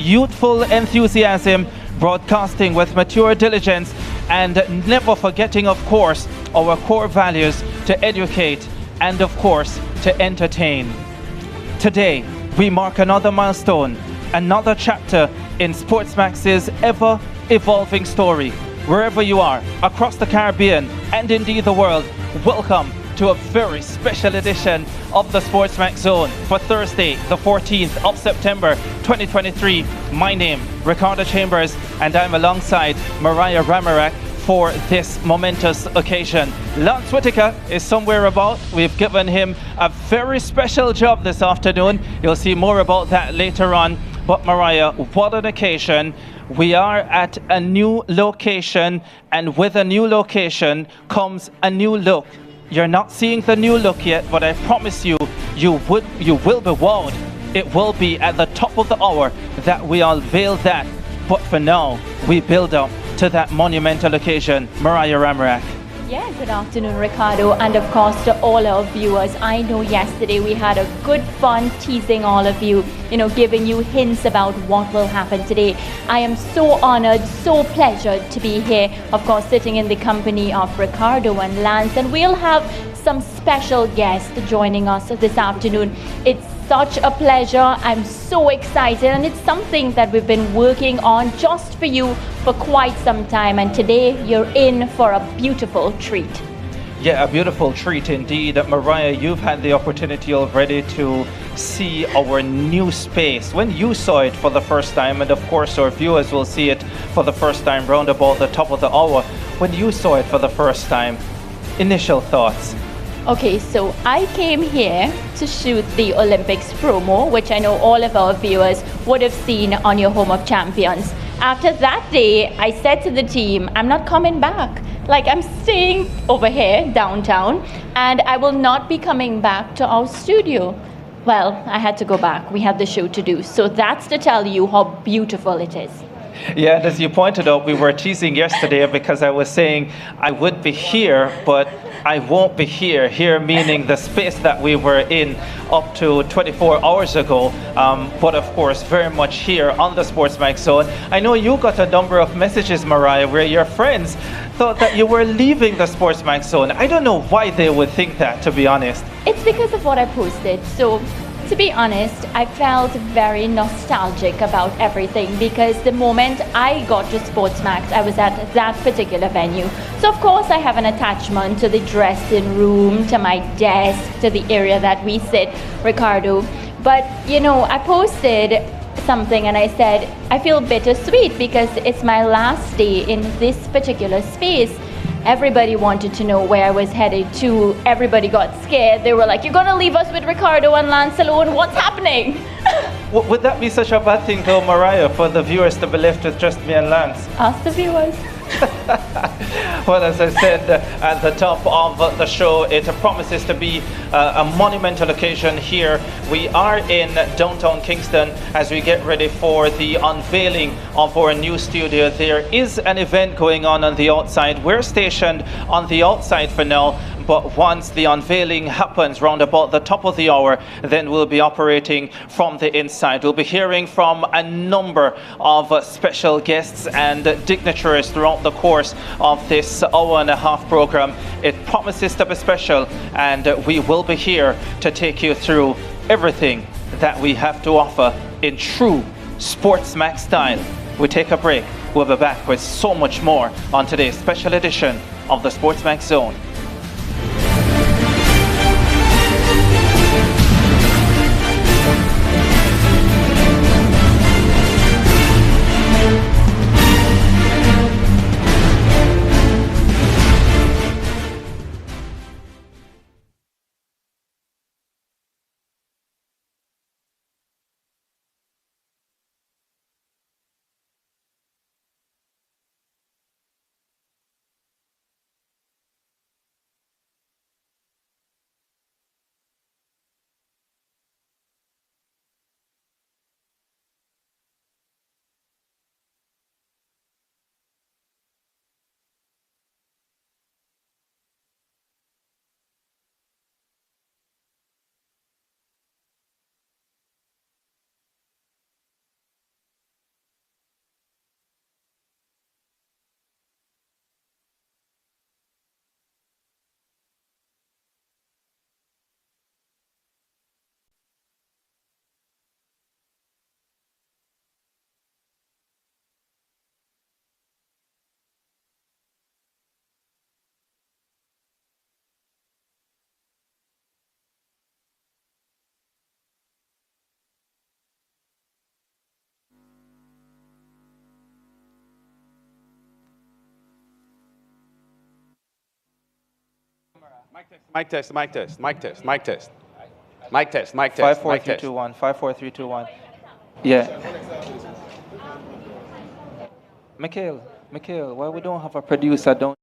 youthful enthusiasm, broadcasting with mature diligence, and never forgetting, of course, our core values to educate and, of course, to entertain. Today, we mark another milestone, another chapter in SportsMax's ever-evolving story. Wherever you are, across the Caribbean and indeed the world, welcome to a very special edition of the SportsMax Zone for Thursday, the 14th of September, 2023. My name, Ricardo Chambers, and I'm alongside Mariah Ramarak for this momentous occasion. Lance Whitaker is somewhere about. We've given him a very special job this afternoon. You'll see more about that later on. But Mariah, what an occasion. We are at a new location, and with a new location comes a new look. You're not seeing the new look yet, but I promise you, you will be wowed. It will be at the top of the hour that we unveil that. But for now, we build up to that monumental occasion. Mariah Ramarak. Yeah, good afternoon, Ricardo, and of course to all our viewers. I know yesterday we had a good fun teasing all of you, giving you hints about what will happen today. I am so honored, so pleasured to be here, of course, sitting in the company of Ricardo and Lance, and we'll have some special guests joining us this afternoon. It's such a pleasure. I'm so excited, and it's something that we've been working on just for you for quite some time, and today you're in for a beautiful treat. Yeah, a beautiful treat indeed. Mariah, you've had the opportunity already to see our new space. When you saw it for the first time, and of course our viewers will see it for the first time round about the top of the hour, when you saw it for the first time, initial thoughts? Okay, so I came here to shoot the Olympics promo, which I know all of our viewers would have seen on your Home of Champions. After that day, I said to the team, I'm not coming back. Like, I'm staying over here downtown, and I will not be coming back to our studio. Well, I had to go back. We had the show to do. So that's to tell you how beautiful it is. Yeah, and as you pointed out, we were teasing yesterday because I was saying I would be here, but I won't be here. Here meaning the space that we were in up to 24 hours ago, but of course very much here on the SportsMax Zone. I know you got a number of messages, Mariah, where your friends thought that you were leaving the SportsMax Zone. I don't know why they would think that, to be honest. It's because of what I posted. So to be honest, I felt very nostalgic about everything because the moment I got to SportsMax, I was at that particular venue. So of course I have an attachment to the dressing room, to my desk, to the area that we sit, Ricardo. But I posted something and I said, I feel bittersweet because it's my last day in this particular space. Everybody wanted to know where I was headed to. Everybody got scared. They were like, you're going to leave us with Ricardo and Lance alone? What's happening? Would that be such a bad thing though, Mariah, for the viewers to be left with just me and Lance? Ask the viewers. Well, as I said at the top of the show, it promises to be a monumental occasion here. We are in downtown Kingston as we get ready for the unveiling of our new studio. There is an event going on the outside. We're stationed on the outside for now, but once the unveiling happens round about the top of the hour, then we'll be operating from the inside. We'll be hearing from a number of special guests and dignitaries throughout the course of this hour-and-a-half program. It promises to be special, and we will be here to take you through everything that we have to offer in true SportsMax style. We take a break. We'll be back with so much more on today's special edition of the SportsMax Zone. Mic test, mic test, mic test, mic test. Mic test, mic test. 5, 4, 3, 2, 1. 5, 4, 3, 2, 1. Yeah. Mikhail, why we don't have a producer? Don't.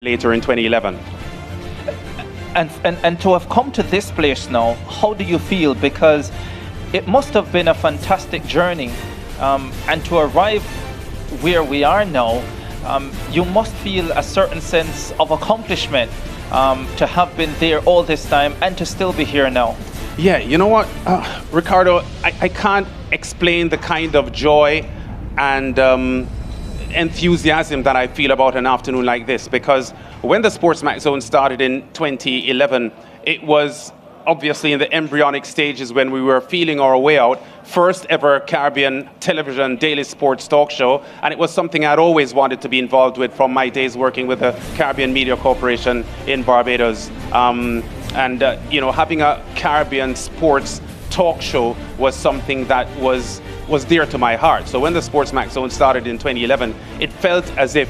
Later in 2011. And to have come to this place now, how do you feel? Because it must have been a fantastic journey, and to arrive where we are now, you must feel a certain sense of accomplishment, to have been there all this time and to still be here now. Yeah, you know what, Ricardo, I can't explain the kind of joy and enthusiasm that I feel about an afternoon like this, because when the SportsMax Zone started in 2011, it was obviously in the embryonic stages when we were feeling our way out, first ever Caribbean television daily sports talk show, and it was something I'd always wanted to be involved with from my days working with the Caribbean Media Corporation in Barbados. You know, having a Caribbean sports talk show was something that was dear to my heart. So when the SportsMax Zone started in 2011, it felt as if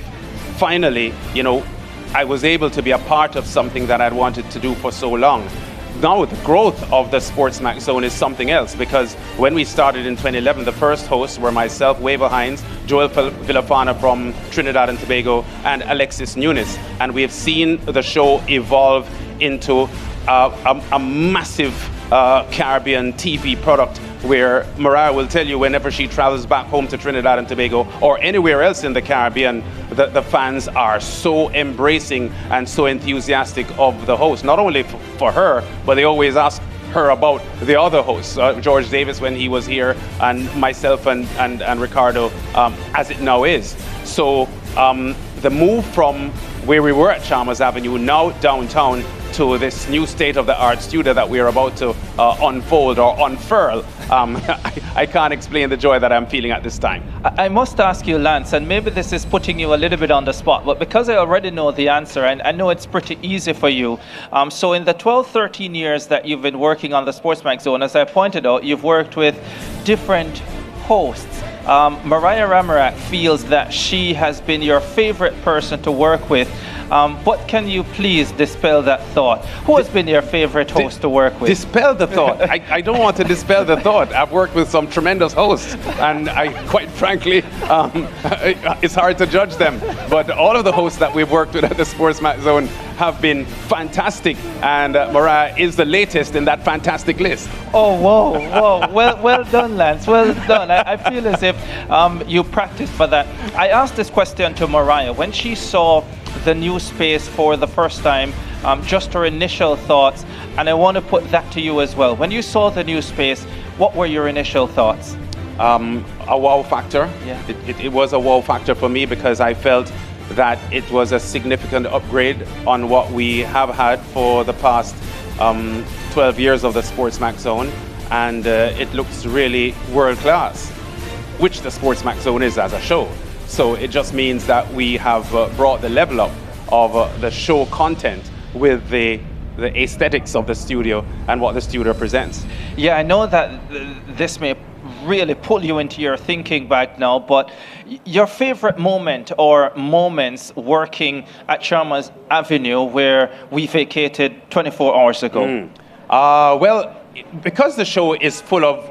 finally, you know, I was able to be a part of something that I'd wanted to do for so long. Now the growth of the SportsMax Zone is something else, because when we started in 2011, the first hosts were myself, Waver Hines, Joel Villafana from Trinidad and Tobago, and Alexis Nunes. And we have seen the show evolve into a massive Caribbean TV product, where Mariah will tell you whenever she travels back home to Trinidad and Tobago or anywhere else in the Caribbean, the fans are so embracing and so enthusiastic of the host, not only for her, but they always ask her about the other hosts, George Davis when he was here, and myself and Ricardo, as it now is. So the move from where we were at Chalmers Avenue, now downtown, to this new state-of-the-art studio that we are about to unfold or unfurl, I can't explain the joy that I'm feeling at this time. I must ask you, Lance, and maybe this is putting you a little bit on the spot, but because I already know the answer, and I know it's pretty easy for you, so in the 12, 13 years that you've been working on the SportsMax Zone, as I pointed out, you've worked with different hosts. Mariah Ramarak feels that she has been your favorite person to work with. But can you please dispel that thought? Who has been your favorite host to work with? Dispel the thought? I don't want to dispel the thought. I've worked with some tremendous hosts, and quite frankly, it's hard to judge them. But all of the hosts that we've worked with at the SportsMax Zone have been fantastic, and Mariah is the latest in that fantastic list. Oh, whoa. Well done, Lance. Well done. I feel as if you practiced for that. I asked this question to Mariah when she saw the new space for the first time, just her initial thoughts, and I want to put that to you as well. When you saw the new space, what were your initial thoughts? A wow factor. Yeah. It was a wow factor for me, because I felt that it was a significant upgrade on what we have had for the past 12 years of the SportsMax Zone, and it looks really world class, which the SportsMax Zone is as a show. So it just means that we have brought the level up of the show content with the aesthetics of the studio and what the studio presents. Yeah, I know that this may really pull you into your thinking back now, but your favorite moment or moments working at Chalmers Avenue, where we vacated 24 hours ago? Well, because the show is full of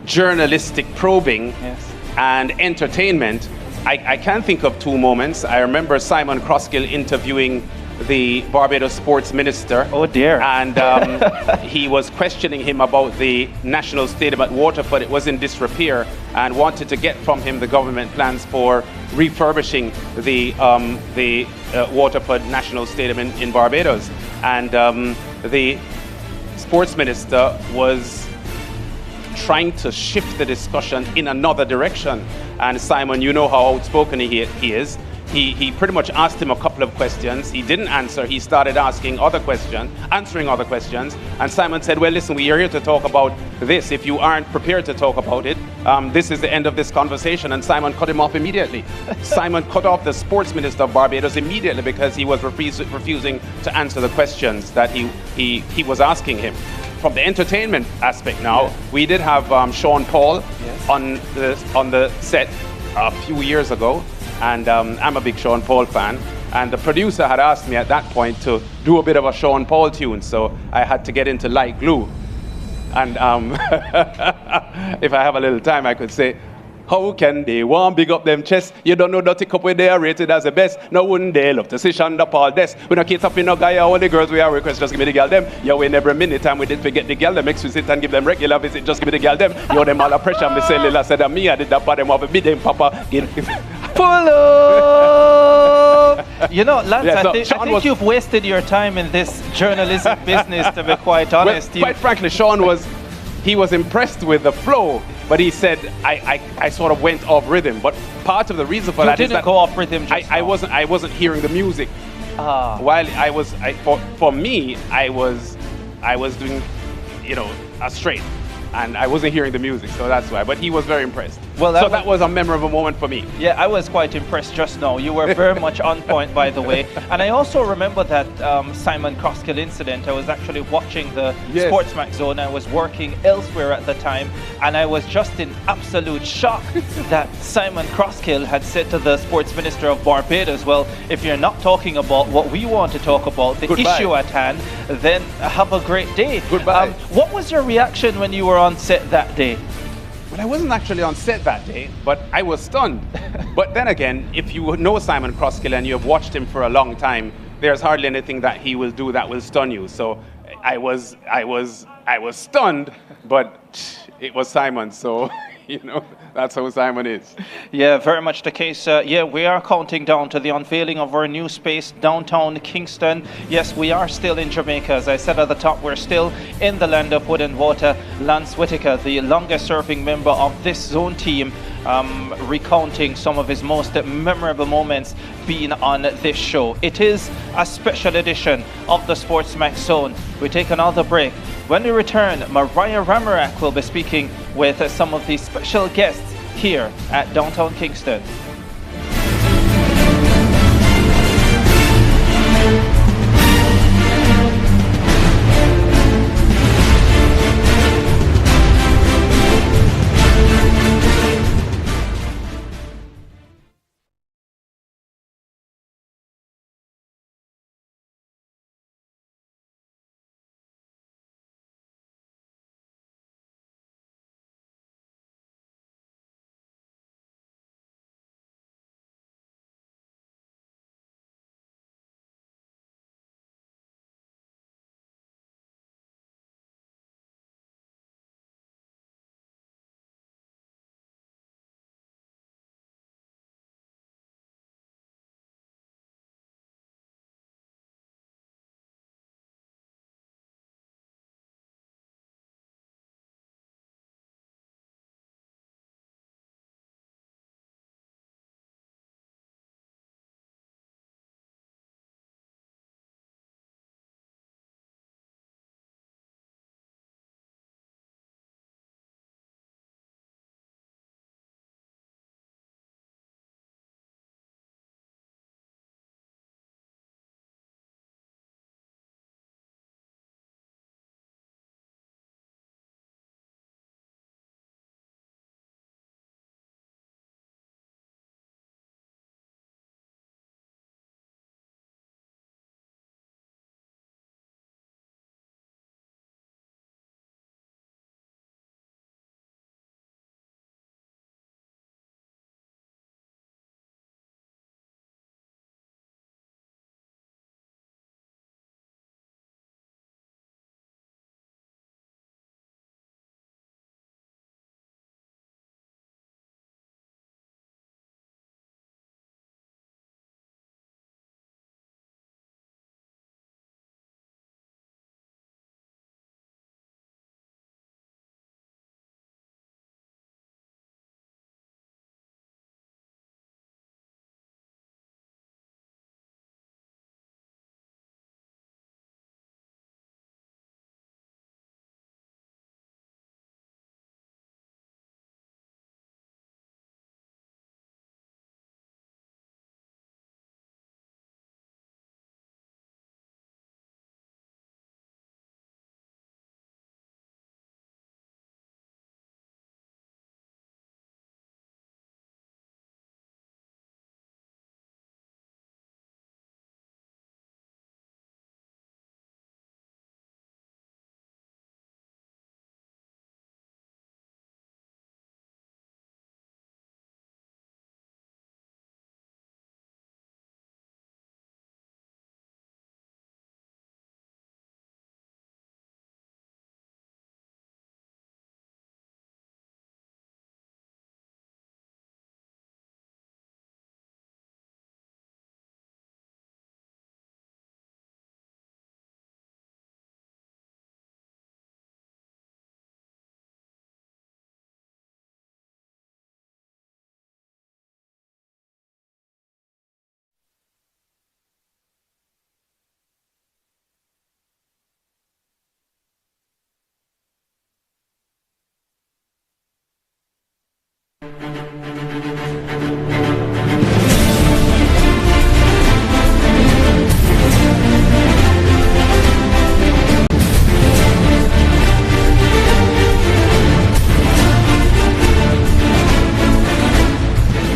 journalistic probing, yes, and entertainment, I can think of two moments. I remember Simon Croskill interviewing the Barbados sports minister. Oh dear. And he was questioning him about the national stadium at Waterford. It was in disrepair, and wanted to get from him the government plans for refurbishing the Waterford National Stadium in Barbados. And the sports minister was trying to shift the discussion in another direction. And Simon, you know how outspoken he is. He pretty much asked him a couple of questions. He didn't answer. He started answering other questions. And Simon said, well, listen, we are here to talk about this. If you aren't prepared to talk about it, this is the end of this conversation. And Simon cut him off immediately. Simon cut off the sports minister of Barbados immediately, because he was refusing to answer the questions that he was asking him. From the entertainment aspect now, we did have Sean Paul on the set a few years ago, and I'm a big Sean Paul fan, and the producer had asked me at that point to do a bit of a Sean Paul tune, so I had to get into Like Glue. And if I have a little time, I could say, how can they want big up them chest? You don't know dirty cup where they are rated as the best. No wouldn't they love to see Shonda Paul desk. We don't keep up in no guy, all the girls we are request, just give me the girl them. You win every minute, and we did forget the girl them. Make visit and give them regular visit, just give me the girl them. You them all a pressure, me say Lila said that me, I did that, but them have a bid them papa. Pull up! You know, Lance, Yeah, so I think you've wasted your time in this journalism business, to be quite honest. Well, quite frankly, Sean was impressed with the flow, but he said I sort of went off rhythm. But part of the reason for that is that you didn't go off rhythm. I wasn't hearing the music. While for me I was doing, a straight. and I wasn't hearing the music, so that's why. But he was very impressed. Well, that was a memorable moment for me. Yeah, I was quite impressed just now. You were very much on point, by the way. And I also remember that Simon Crosskill incident. I was actually watching the SportsMax zone. I was working elsewhere at the time, and I was just in absolute shock that Simon Crosskill had said to the Sports Minister of Barbados, well, if you're not talking about what we want to talk about, the issue at hand, then have a great day. Goodbye. What was your reaction when you were on set that day? Well, I wasn't actually on set that day, but I was stunned. But then again, if you know Simon Crosskill and you have watched him for a long time, there's hardly anything that he will do that will stun you. So I was stunned, but it was Simon, so you know, that's how Simon is. Yeah, very much the case. Yeah, we are counting down to the unveiling of our new space downtown Kingston. Yes, we are still in Jamaica. As I said at the top, we're still in the land of wood and water. Lance Whitaker, the longest serving member of this zone team, recounting some of his most memorable moments being on this show. It is a special edition of the SportsMax Zone. We take another break. When we return, Mariah Ramarak will be speaking with some of the special guests here at downtown Kingston.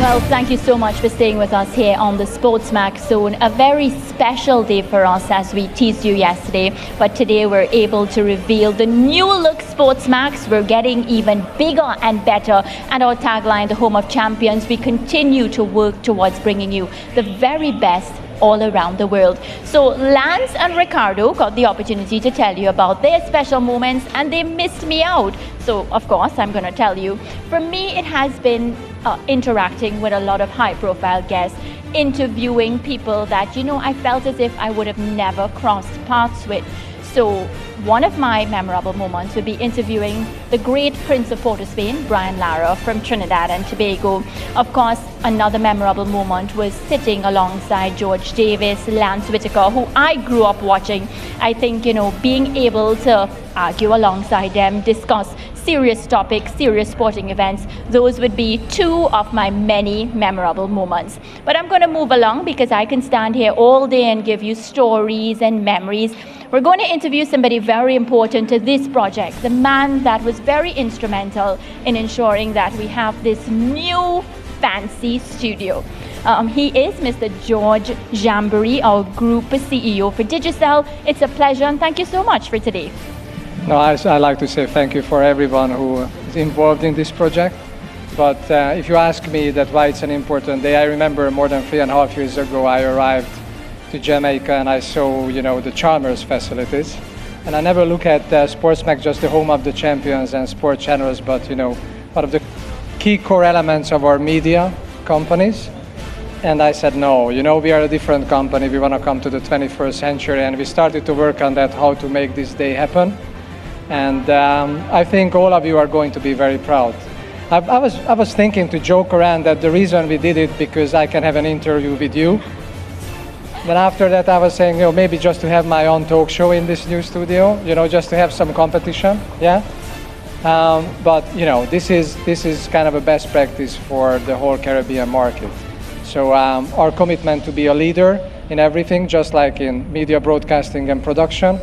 Well, thank you so much for staying with us here on the SportsMax Zone. A very special day for us, as we teased you yesterday. But today we're able to reveal the new look SportsMax. We're getting even bigger and better. And our tagline, the home of champions, we continue to work towards bringing you the very best all around the world. So Lance and Ricardo got the opportunity to tell you about their special moments, and they missed me out. So of course I'm going to tell you. For me, it has been interacting with a lot of high-profile guests, interviewing people that, you know, I felt as if I would have never crossed paths with. So one of my memorable moments would be interviewing the great Prince of Port of Spain, Brian Lara from Trinidad and Tobago. Of course, another memorable moment was sitting alongside George Davis, Lance Whitaker, who I grew up watching. I think, you know, being able to argue alongside them, discuss serious topics, serious sporting events, those would be two of my many memorable moments. But I'm going to move along because I can stand here all day and give you stories and memories. We're going to interview somebody very important to this project, the man that was very instrumental in ensuring that we have this new fancy studio. He is Mr. George Jamboree, our Group CEO for Digicel. It's a pleasure and thank you so much for today. No, I'd like to say thank you for everyone who is involved in this project. But if you ask me that why it's an important day, I remember more than 3.5 years ago I arrived to Jamaica and I saw, you know, the Chalmers facilities. And I never look at SportsMax just the home of the champions and sport channels, but, you know, one of the key core elements of our media companies. And I said, no, you know, we are a different company. We want to come to the 21st century. And we started to work on that, how to make this day happen. And I think all of you are going to be very proud. I was thinking to joke around that the reason we did it because I can have an interview with you. Then after that I was saying, you know, maybe just to have my own talk show in this new studio, you know, just to have some competition, yeah. But you know, this is kind of a best practice for the whole Caribbean market. So our commitment to be a leader in everything, just like in media broadcasting and production,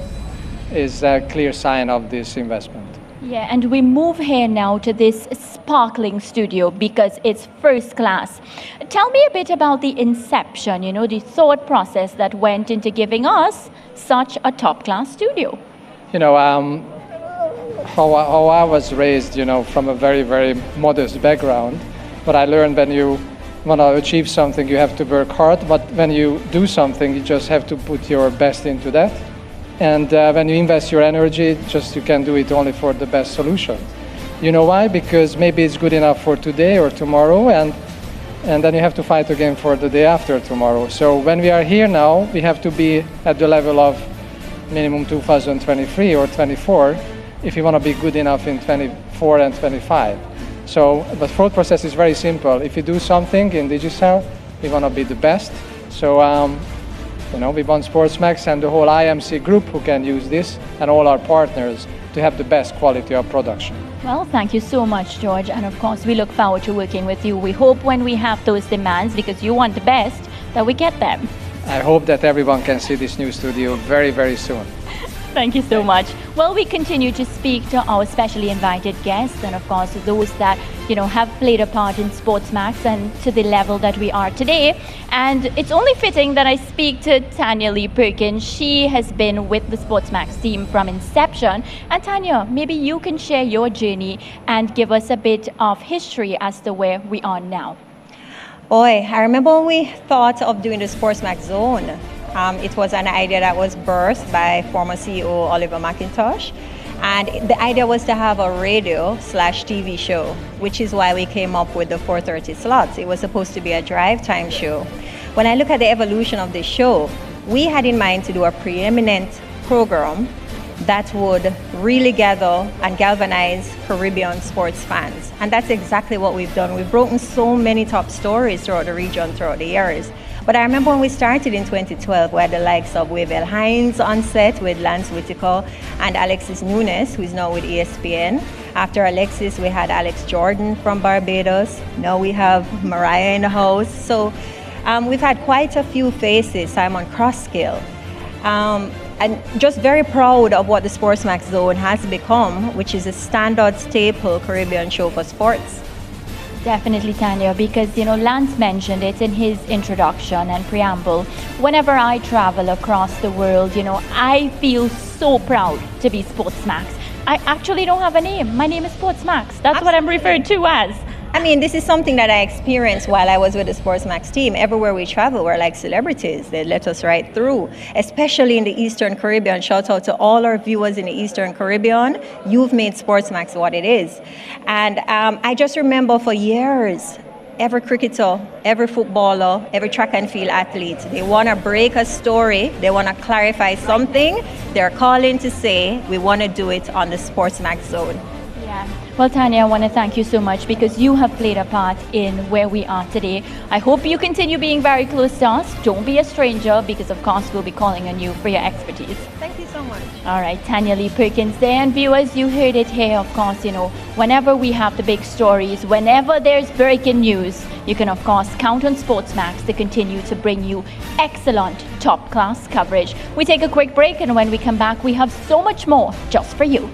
is a clear sign of this investment. Yeah, and we move here now to this sparkling studio because it's first class. Tell me a bit about the inception, you know, the thought process that went into giving us such a top-class studio. You know, how I was raised, you know, from a very, very modest background, but I learned when you want to achieve something, you have to work hard, but when you do something, you just have to put your best into that. And when you invest your energy, just you can do it only for the best solution. You know why? Because maybe it's good enough for today or tomorrow, and then you have to fight again for the day after tomorrow. So when we are here now, we have to be at the level of minimum 2023 or 24 if you want to be good enough in 24 and 25. So the thought process is very simple. If you do something in Digicel, we want to be the best. So you know, we want SportsMax and the whole IMC group who can use this and all our partners to have the best quality of production. Well, thank you so much, George. And of course, we look forward to working with you. We hope when we have those demands, because you want the best, that we get them. I hope that everyone can see this new studio very, very soon. Thank you so much. Well, we continue to speak to our specially invited guests and of course those that, you know, have played a part in SportsMax and to the level that we are today. And it's only fitting that I speak to Tanya Lee Perkins. She has been with the SportsMax team from inception. And Tanya, maybe you can share your journey and give us a bit of history as to where we are now. Boy, I remember when we thought of doing the SportsMax Zone. It was an idea that was birthed by former CEO Oliver McIntosh. And the idea was to have a radio/TV show, which is why we came up with the 4:30 slots. It was supposed to be a drive time show. When I look at the evolution of the show, we had in mind to do a preeminent program that would really gather and galvanize Caribbean sports fans. And that's exactly what we've done. We've broken so many top stories throughout the region, throughout the years. But I remember when we started in 2012, we had the likes of Wavell Hines on set with Lance Whitaker and Alexis Nunes, who is now with ESPN. After Alexis, we had Alex Jordan from Barbados. Now we have Mariah in the house. So we've had quite a few faces, Simon Crosskill. And just very proud of what the SportsMax Zone has become, which is a standard staple Caribbean show for sports. Definitely, Tanya, because Lance mentioned it in his introduction and preamble. Whenever I travel across the world, I feel so proud to be SportsMax. I actually don't have a name. My name is SportsMax. That's what I'm referred to as. I mean, this is something that I experienced while I was with the SportsMax team. Everywhere we travel, we're like celebrities. They let us right through, especially in the Eastern Caribbean. Shout out to all our viewers in the Eastern Caribbean. You've made SportsMax what it is. And I just remember for years, every cricketer, every footballer, every track and field athlete, they want to break a story, they want to clarify something, they're calling to say, we want to do it on the SportsMax zone. Yeah. Well, Tanya, I want to thank you so much because you have played a part in where we are today. I hope you continue being very close to us. Don't be a stranger because, of course, we'll be calling on you for your expertise. Thank you so much. All right, Tanya Lee Perkins there. And viewers, you heard it here, of course, whenever we have the big stories, whenever there's breaking news, you can, of course, count on SportsMax to continue to bring you excellent, top-class coverage. We take a quick break, and when we come back, we have so much more just for you.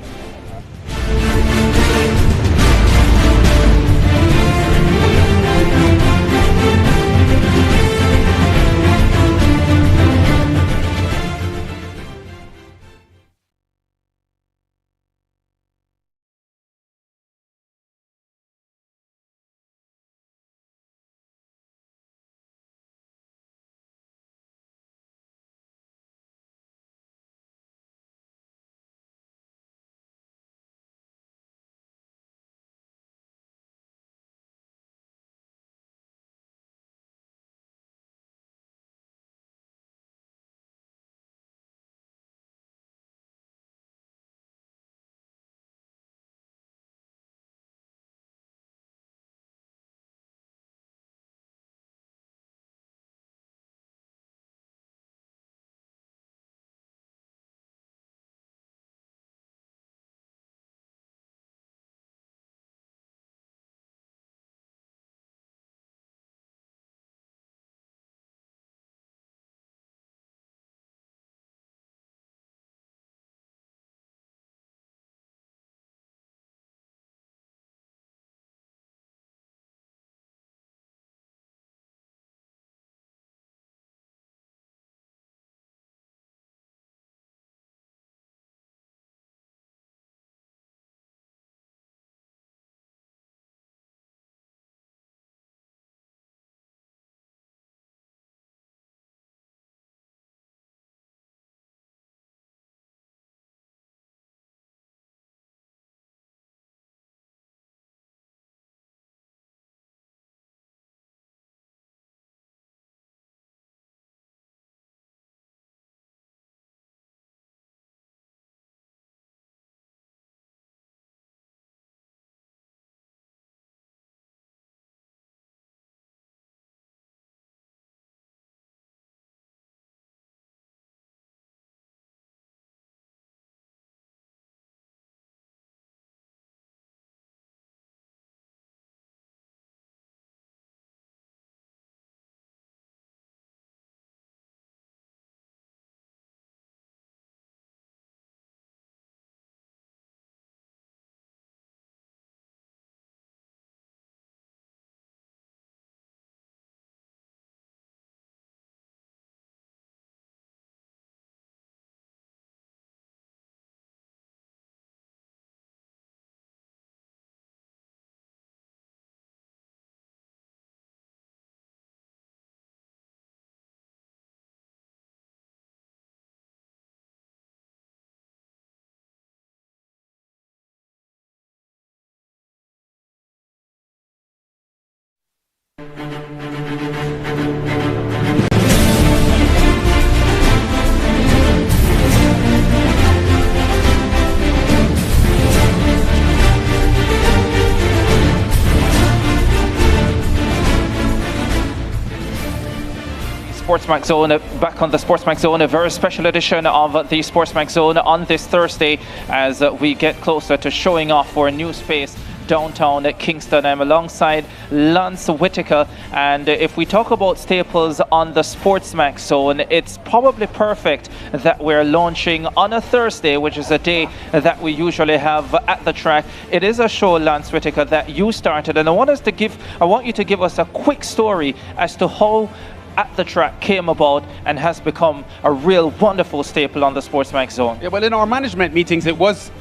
SportsMax Zone, back on the SportsMax Zone, a very special edition of the SportsMax Zone on this Thursday as we get closer to showing off for a new space downtown at Kingston. I'm alongside Lance Whitaker, and if we talk about staples on the SportsMax zone, it's probably perfect that we're launching on a Thursday, which is a day that we usually have at the track. It is a show, Lance Whitaker, that you started, and I want you to give us a quick story as to how At the Track came about and has become a real wonderful staple on the SportsMax zone. Yeah, well, in our management meetings, it was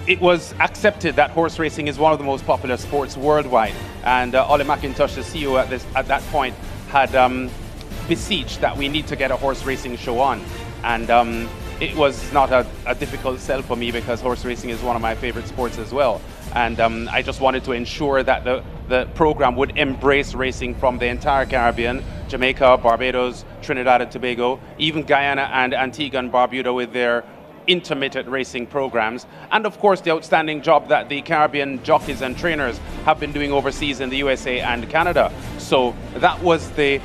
accepted that horse racing is one of the most popular sports worldwide, and Ollie McIntosh, the CEO at that point, had beseeched that we need to get a horse racing show on, and it was not a difficult sell for me because horse racing is one of my favorite sports as well, and I just wanted to ensure that the program would embrace racing from the entire Caribbean, Jamaica, Barbados, Trinidad and Tobago, even Guyana and Antigua and Barbuda with their intermittent racing programs, and of course the outstanding job that the Caribbean jockeys and trainers have been doing overseas in the USA and Canada. So that was the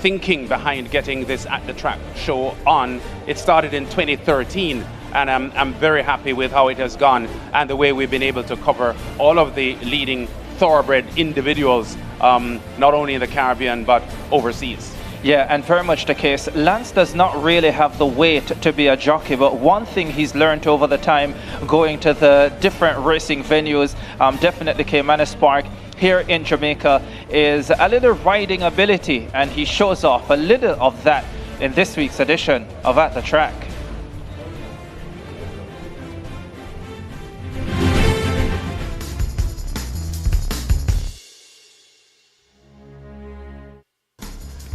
thinking behind getting this At the Track show on. It started in 2013, and I'm very happy with how it has gone and the way we've been able to cover all of the leading thoroughbred individuals, not only in the Caribbean but overseas. Yeah, and very much the case. Lance does not really have the weight to be a jockey, but one thing he's learned over the time going to the different racing venues, definitely Caymanas Park here in Jamaica, is a little riding ability, and he shows off a little of that in this week's edition of At the Track.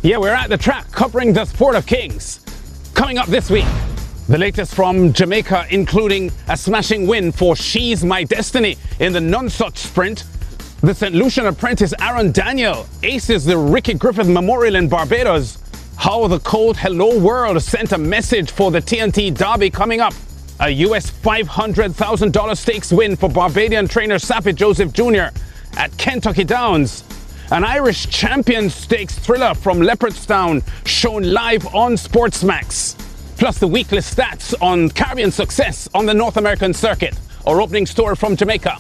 Yeah, we're at the track covering the Sport of Kings. Coming up this week, the latest from Jamaica, including a smashing win for She's My Destiny in the non-such sprint. The St. Lucian apprentice Aaron Daniel aces the Ricky Griffith Memorial in Barbados. How the cold Hello World sent a message for the TNT Derby coming up. A US $500,000 stakes win for Barbadian trainer Sappy Joseph Jr. at Kentucky Downs. An Irish Champions Stakes thriller from Leopardstown shown live on SportsMax. Plus the weekly stats on Caribbean success on the North American circuit. Our opening story from Jamaica.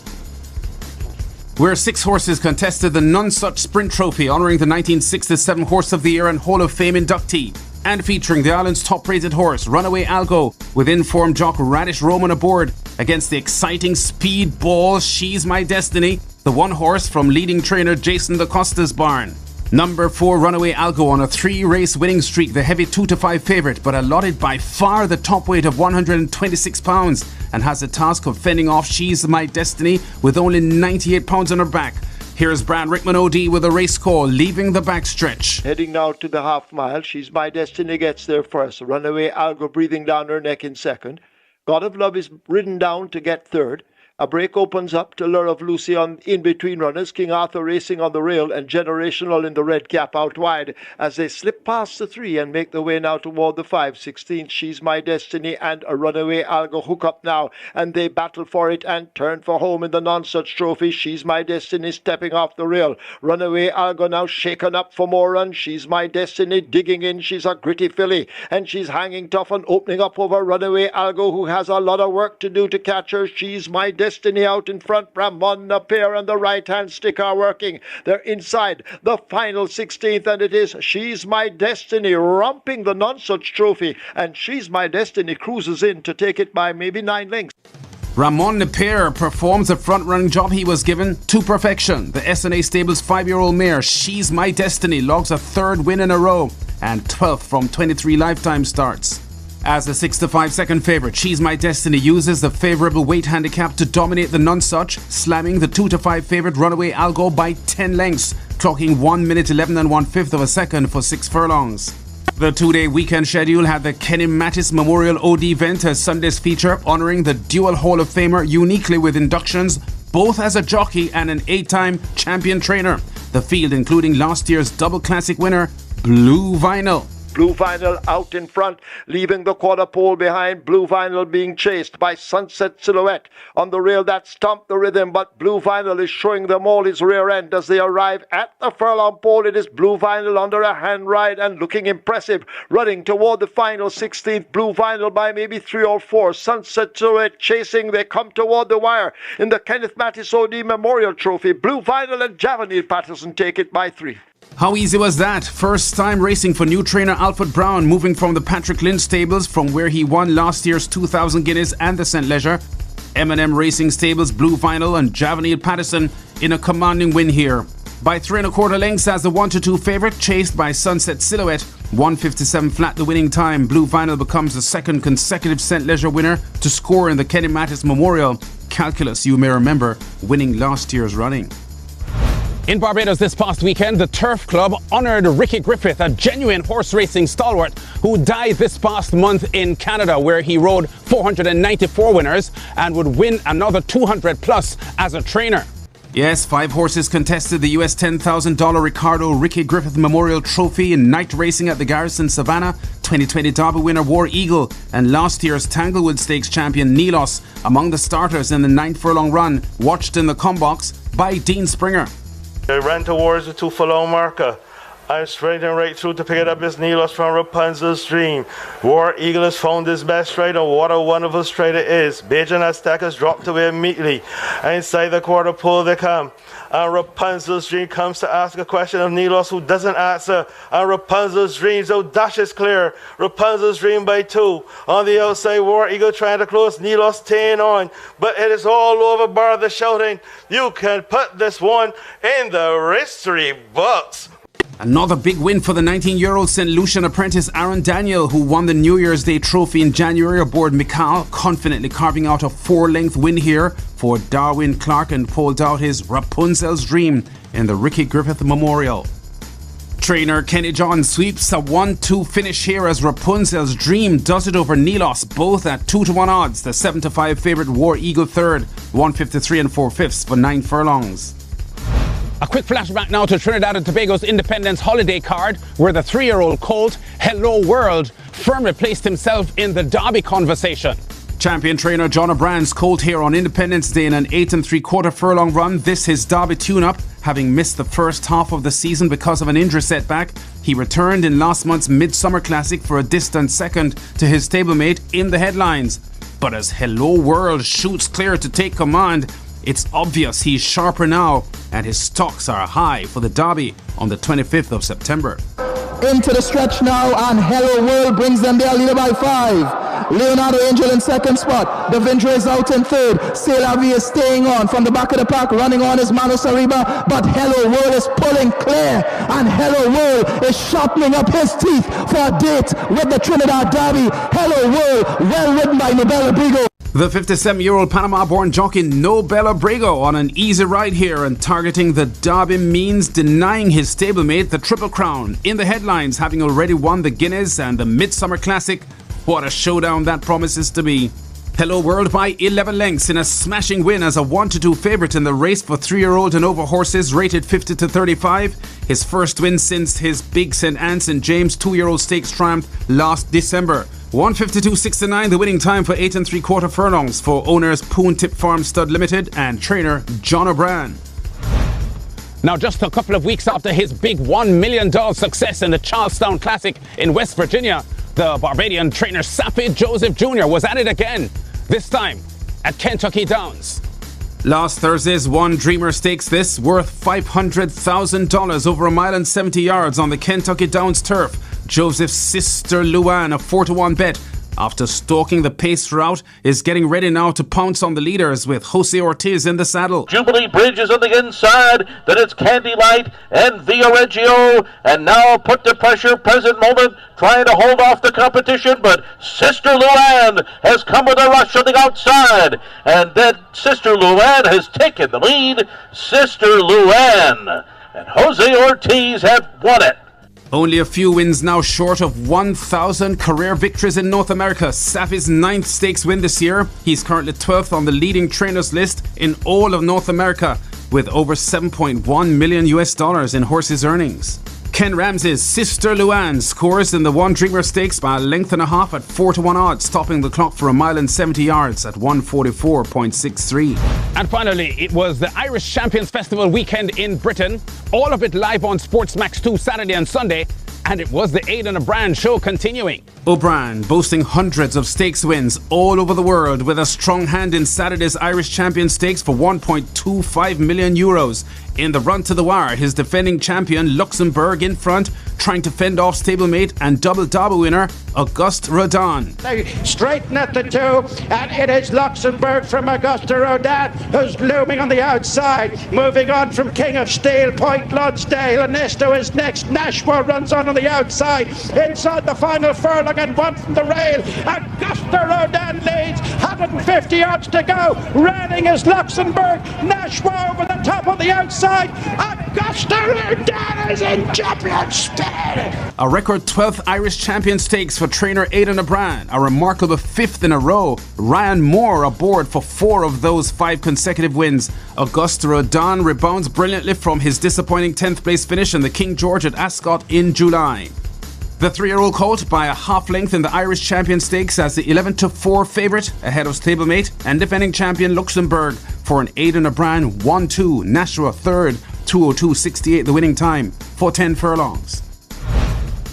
Where 6 horses contested the non-such sprint trophy, honouring the 1967 Horse of the Year and Hall of Fame inductee, and featuring the island's top-rated horse, Runaway Algo, with informed jock Radish Roman aboard, against the exciting speedball She's My Destiny, the one horse from leading trainer Jason DaCosta's barn. Number 4 Runaway Algo on a 3-race winning streak, the heavy 2-5 favourite, but allotted by far the top weight of 126 pounds, and has the task of fending off She's My Destiny with only 98 pounds on her back. Here's Brad Rickman OD with a race call, leaving the backstretch. Heading now to the half mile, She's My Destiny gets there first. Runaway Algo breathing down her neck in second. God of Love is ridden down to get third. A break opens up to Lure of Lucy on in between runners, King Arthur racing on the rail and Generational in the red cap out wide as they slip past the 3 and make their way now toward the 5. 16th She's My Destiny and a Runaway Algo hook up now, and they battle for it and turn for home in the non-such trophy. She's My Destiny stepping off the rail. Runaway Algo now shaken up for more runs. She's My Destiny digging in. She's a gritty filly and she's hanging tough and opening up over Runaway Algo, who has a lot of work to do to catch her. She's My Destiny out in front. Ramon Napier and the right hand stick are working. They're inside the final 16th, and it is She's My Destiny romping the non-such trophy, and She's My Destiny cruises in to take it by maybe 9 lengths. Ramon Napier performs the front-running job he was given to perfection. The S&A Stable's 5-year-old mare, She's My Destiny, logs a 3rd win in a row and 12th from 23 lifetime starts. As the 6-5 second favourite, She's My Destiny uses the favourable weight handicap to dominate the non-such, slamming the 2-5 favourite Runaway Algo by 10 lengths, clocking 1 minute 11 1/5 of a second for 6 furlongs. The 2-day weekend schedule had the Kenny Mattis Memorial OD event as Sunday's feature, honouring the dual Hall of Famer uniquely with inductions, both as a jockey and an 8-time champion trainer. The field including last year's double classic winner, Blue Vinyl. Blue Vinyl out in front, leaving the quarter pole behind. Blue Vinyl being chased by Sunset Silhouette on the rail that stomped the rhythm, but Blue Vinyl is showing them all his rear end as they arrive at the furlong pole. It is Blue Vinyl under a hand ride and looking impressive, running toward the final 16th. Blue Vinyl by maybe 3 or 4. Sunset Silhouette chasing. They come toward the wire in the Kenneth Mattis O'D Memorial Trophy. Blue Vinyl and Javanil Patterson take it by 3. How easy was that? First time racing for new trainer Alfred Brown, moving from the Patrick Lynch stables from where he won last year's 2000 Guineas and the St. Leger. M&M Racing Stables, Blue Vinyl and Javanil Patterson in a commanding win here. By 3 1/4 lengths as the 1-2 favourite, chased by Sunset Silhouette. 1:57 flat the winning time. Blue Vinyl becomes the second consecutive St. Leger winner to score in the Kenny Mattis Memorial. Calculus, you may remember, winning last year's running. In Barbados this past weekend, the Turf Club honoured Ricky Griffith, a genuine horse racing stalwart who died this past month in Canada, where he rode 494 winners and would win another 200 plus as a trainer. Yes, 5 horses contested the US $10,000 Ricardo Ricky Griffith Memorial Trophy in night racing at the Garrison Savannah. 2020 Derby winner War Eagle and last year's Tanglewood Stakes champion Nilos among the starters in the 9th furlong run, watched in the combox by Dean Springer. I ran towards the 2 furlong marker. I'm sprinting right through to pick it up as Nilos from Rapunzel's Dream. War Eagle has found his best stride, and what a wonderful stride it is. Bajan Aztec has dropped away immediately. Inside the quarter pole they come. And Rapunzel's Dream comes to ask a question of Nilos, who doesn't answer. And Rapunzel's Dream, so dash is clear. Rapunzel's Dream by 2. On the outside, War Eagle trying to close. Nilos staying on. But it is all over bar the shouting. You can put this one in the history books. Another big win for the 19-year-old St. Lucian apprentice Aaron Daniel, who won the New Year's Day trophy in January aboard Mikal, confidently carving out a 4-length win here for Darwin Clark and pulled out his Rapunzel's Dream in the Ricky Griffith Memorial. Trainer Kenny John sweeps a 1-2 finish here as Rapunzel's Dream does it over Nilos, both at 2-1 odds. The 7-5 favourite War Eagle third, 153 4/5 for 9 furlongs. A quick flashback now to Trinidad and Tobago's Independence Holiday card, where the 3-year-old colt, Hello World, firmly placed himself in the Derby conversation. Champion trainer John O'Brien's colt here on Independence Day in an 8 3/4 furlong run. This his Derby tune-up, having missed the first half of the season because of an injury setback. He returned in last month's Midsummer Classic for a distant second to his stablemate in the headlines. But as Hello World shoots clear to take command, it's obvious he's sharper now, and his stocks are high for the Derby on the 25th of September. Into the stretch now, and Hello World brings them there, leader by 5. Leonardo Angel in second spot. Da Vinci is out in third. C'est La Vie is staying on from the back of the pack. Running on is Mano Sariba, but Hello World is pulling clear, and Hello World is sharpening up his teeth for a date with the Trinidad Derby. Hello World, well ridden by Nobel Abrigo. The 57-year-old Panama-born jockey Nobel Abrego on an easy ride here, and targeting the Derby means denying his stablemate the Triple Crown. In the headlines, having already won the Guineas and the Midsummer Classic. What a showdown that promises to be. Hello World by 11 lengths in a smashing win as a 1-2 favourite in the race for 3-year-old and over horses rated 50 to 35. His first win since his Big St. Anne St. James 2-year-old stakes triumph last December. 152.69 the winning time for 8 3/4 furlongs for owners Poon Tip Farm Stud Limited and trainer John O'Brien. Now, just a couple of weeks after his big $1 million success in the Charlestown Classic in West Virginia, the Barbadian trainer Sappy Joseph Jr. was at it again, this time at Kentucky Downs. Last Thursday's One Dreamer Stakes, this worth $500,000 over 1 mile and 70 yards on the Kentucky Downs turf. Joseph's sister Luann, a 4-1 bet, after stalking the pace route, is getting ready now to pounce on the leaders with Jose Ortiz in the saddle. Jubilee Bridge is on the inside, then it's Candy Light and Via Reggio, and now put to pressure, present moment, trying to hold off the competition, but Sister Luann has come with a rush on the outside, and then Sister Luann has taken the lead. Sister Luann and Jose Ortiz have won it. Only a few wins now short of 1,000 career victories in North America. Sappy's 9th stakes win this year. He's currently 12th on the leading trainers list in all of North America, with over $7.1 million in horses earnings. Ken Ramsey's sister Luann scores in the One Dreamer Stakes by a length and a half at 4-1 odds, stopping the clock for a mile and 70 yards at 1:44.63. And finally, it was the Irish Champions Festival weekend in Britain. All of it live on SportsMax 2 Saturday and Sunday. And it was the Aidan O'Brien show continuing. O'Brien boasting hundreds of stakes wins all over the world with a strong hand in Saturday's Irish Champion Stakes for €1.25 million. In the run to the wire, his defending champion Luxembourg in front, trying to fend off stablemate and double winner Auguste Rodin. They straighten at the two, and it is Luxembourg from Auguste Rodin who's looming on the outside. Moving on from King of Steel, Point Lonsdale, Ernesto is next. Nashua runs on the outside, inside the final furlong and one from the rail. Auguste Rodin leads, 150 yards to go. Running is Luxembourg, Nashua over the top on the outside. Auguste Rodin is in champion state. A record 12th Irish Champion Stakes for trainer Aidan O'Brien, a remarkable 5th in a row. Ryan Moore aboard for 4 of those 5 consecutive wins. Auguste Rodin rebounds brilliantly from his disappointing 10th place finish in the King George at Ascot in July. The 3-year-old colt by a half length in the Irish Champion Stakes as the 11-4 favourite ahead of stablemate and defending champion Luxembourg for an Aidan O'Brien 1-2, Nashua third, 2:02.68 the winning time for 10 furlongs.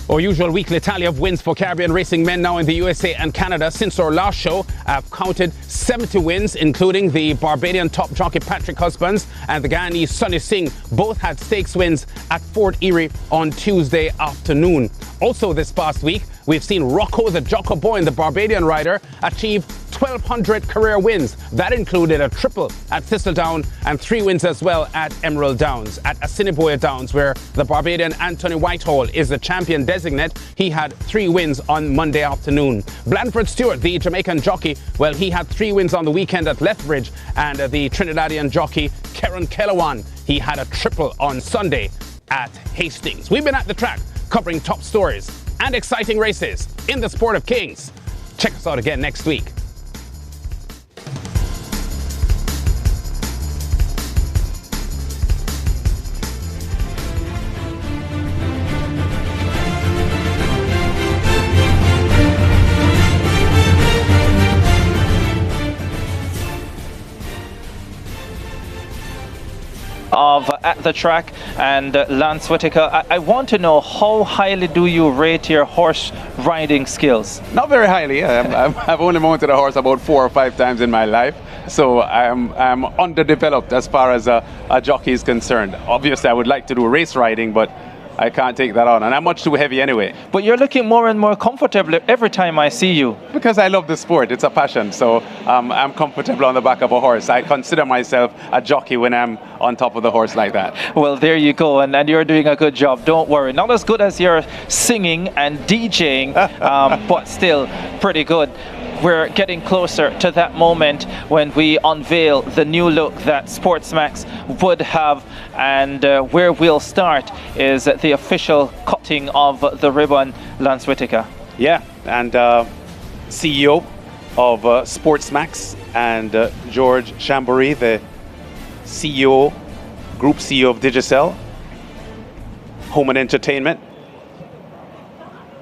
Our usual weekly tally of wins for Caribbean racing men now in the USA and Canada. Since our last show, I've counted 70 wins, including the Barbadian top jockey Patrick Husbands and the Guyanese Sonny Singh. Both had stakes wins at Fort Erie on Tuesday afternoon. Also this past week, we've seen Rocco the Jocko Boy and the Barbadian rider achieve 1,200 career wins. That included a triple at Thistledown and 3 wins as well at Emerald Downs. At Assiniboia Downs, where the Barbadian Anthony Whitehall is the champion designate, he had 3 wins on Monday afternoon. Blanford Stewart, the Jamaican jockey, well, he had 3 wins on the weekend at Lethbridge, and the Trinidadian jockey Kieran Kellowan, he had a triple on Sunday at Hastings. We've been at the track covering top stories and exciting races in the Sport of Kings. Check us out again next week. Of At the Track and Lance Whitaker, I want to know, how highly do you rate your horse riding skills? Not very highly. I've only mounted a horse about 4 or 5 times in my life, so I'm underdeveloped as far as a jockey is concerned. Obviously, I would like to do race riding, but I can't take that on, and I'm much too heavy anyway. But you're looking more and more comfortable every time I see you. Because I love the sport, it's a passion, so I'm comfortable on the back of a horse. I consider myself a jockey when I'm on top of the horse like that. Well, there you go, and you're doing a good job, don't worry. Not as good as your singing and DJing, but still pretty good. We're getting closer to that moment when we unveil the new look that SportsMax would have, and where we'll start is the official cutting of the ribbon. Lance Whitaker. Yeah, and CEO of SportsMax and George Chambory, the CEO, Group CEO of Digicel, Home and Entertainment.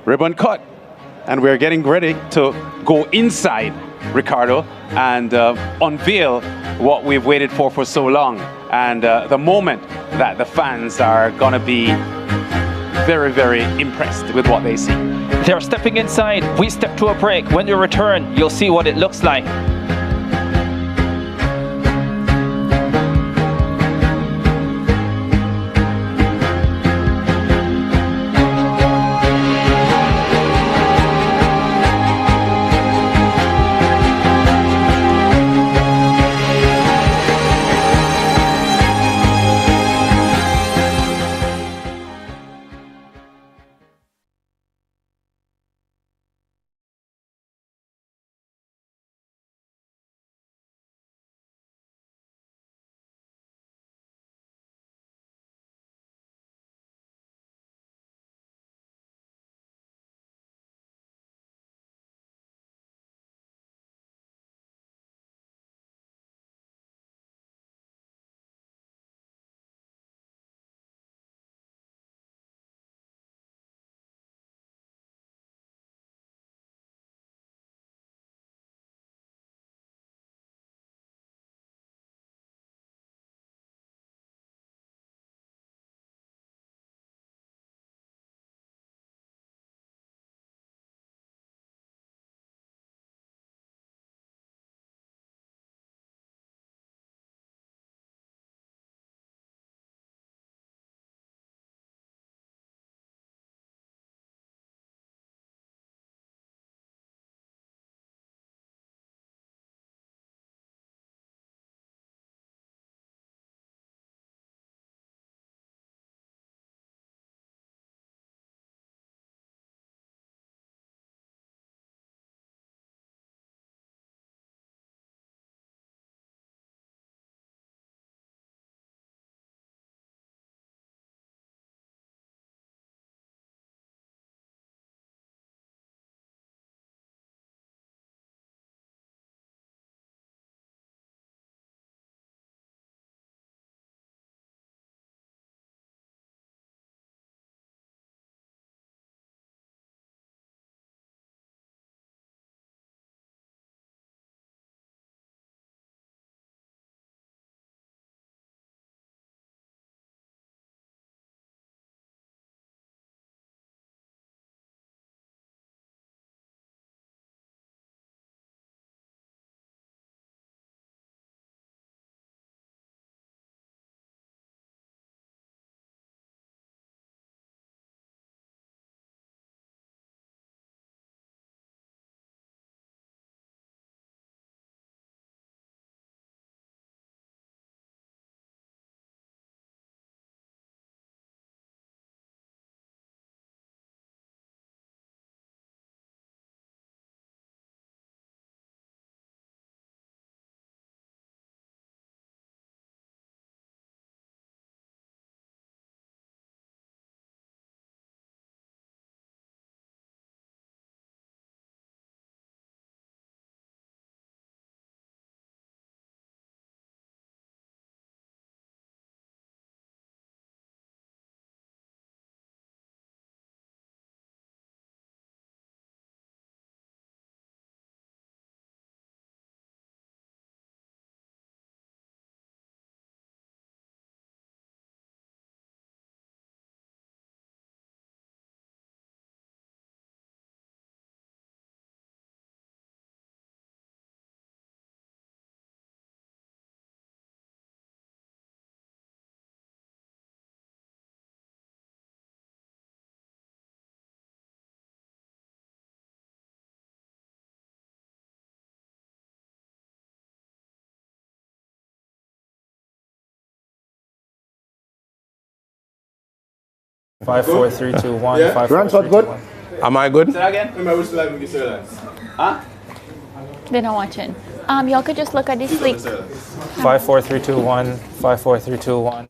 Ribbon cut. And we're getting ready to go inside, Ricardo, and unveil what we've waited for so long. And the moment that the fans are going to be very, very impressed with what they see. They're stepping inside. We step to a break. When you return, you'll see what it looks like. 5, 4, 3, 2, 1. Yeah. 5, 4, Grant's 3, 2, good. 1. Am I good? Say that again? Am I with live with the Huh? They're not watching. Y'all could just look at this link. 5, 4, 3, 2, 1. 5, 4, 3, 2, 1.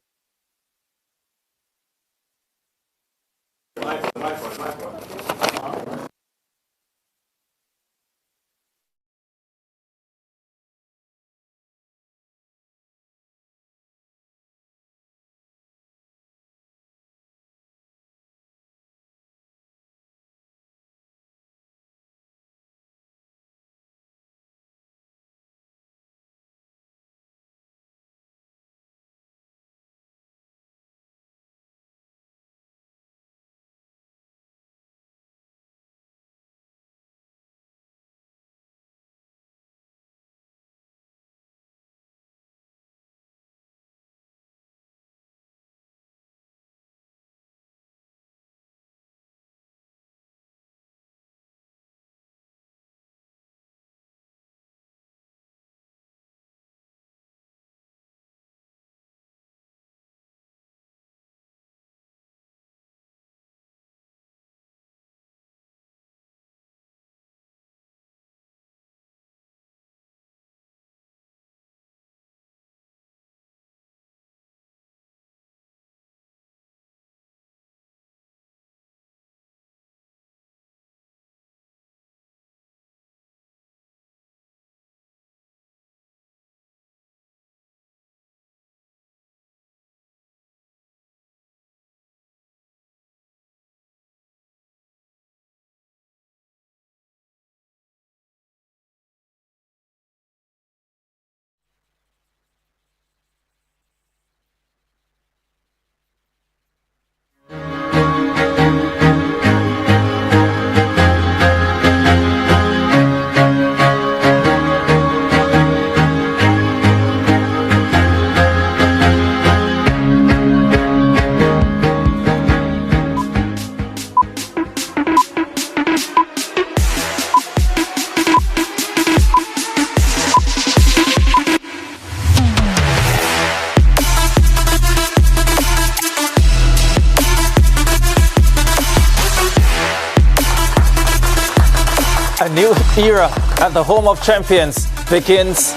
A new era at the home of champions begins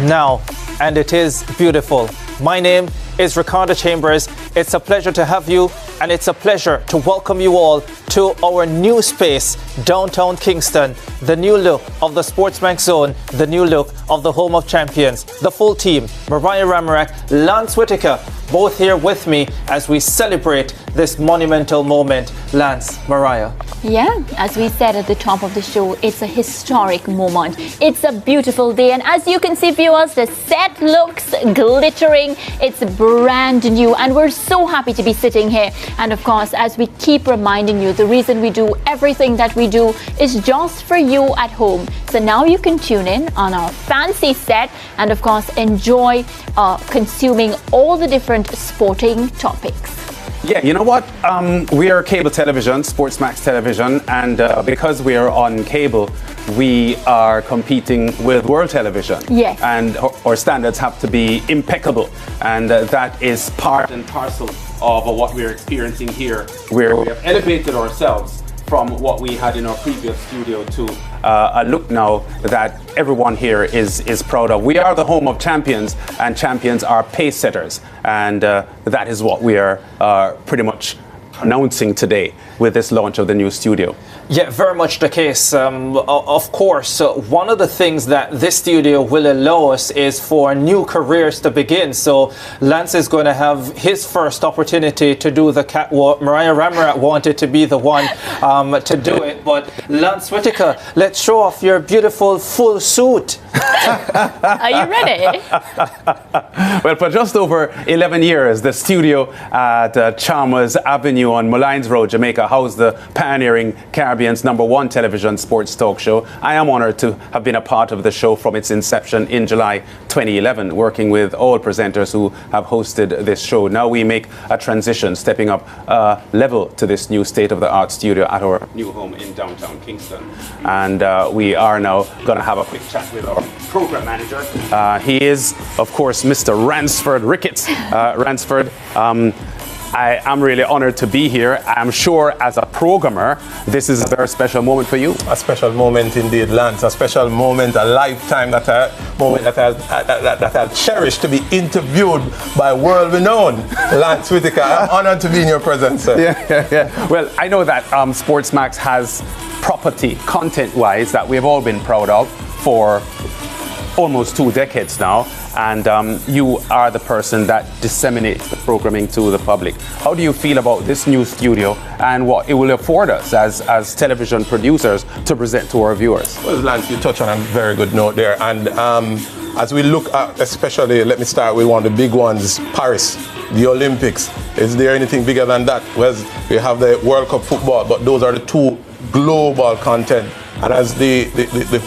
now, and it is beautiful. My name is Ricardo Chambers. It's a pleasure to have you, and it's a pleasure to welcome you all to our new space, downtown Kingston, the new look of the SportsMax zone, the new look of the home of champions. The full team, Mariah Ramarak, Lance Whitaker, both here with me as we celebrate this monumental moment. Lance, Mariah. Yeah, as we said at the top of the show, it's a historic moment. It's a beautiful day, and as you can see, viewers, the set looks glittering. It's brand new, and we're so happy to be sitting here. And of course, as we keep reminding you, the reason we do everything that we do is just for you at home. So now you can tune in on our fancy set and of course enjoy consuming all the different sporting topics. Yeah, you know what? We are cable television, SportsMax television, and because we are on cable, we are competing with world television. Yes. And our standards have to be impeccable, and that is part and parcel of what we're experiencing here, where we have elevated ourselves from what we had in our previous studio to a look now that everyone here is proud of. We are the home of champions, and champions are pace setters, and that is what we are pretty much announcing today with this launch of the new studio. Yeah, very much the case. Of course, one of the things that this studio will allow us is for new careers to begin. So Lance is going to have his first opportunity to do the catwalk. Mariah Ramarat wanted to be the one to do it. But Lance Whitaker, let's show off your beautiful full suit. Are you ready? Well, for just over 11 years, the studio at Chalmers Avenue on Moulines Road, Jamaica, housed the pioneering Caribbean's #1 television sports talk show. I am honored to have been a part of the show from its inception in July 2011, working with all presenters who have hosted this show. Now we make a transition, stepping up level to this new state-of-the-art studio at our new home in downtown Kingston. And we are now going to have a quick chat with our program manager. He is, of course, Mr. Ransford Ricketts. Ransford, I am really honored to be here. I'm sure as a programmer, this is a very special moment for you. A special moment indeed, Lance. A special moment, a lifetime moment that I'll cherish, to be interviewed by world-renowned Lance Whitaker. I'm honored to be in your presence, sir. Yeah. Well, I know that SportsMax has property, content-wise, that we've all been proud of for almost 2 decades now, and you are the person that disseminates the programming to the public. How do you feel about this new studio and what it will afford us as television producers to present to our viewers? Well, Lance, you touched on a very good note there, and as we look at, especially, let me start with one of the big ones, Paris, the Olympics. Is there anything bigger than that? Well, we have the World Cup football, but those are the 2 global content. And as the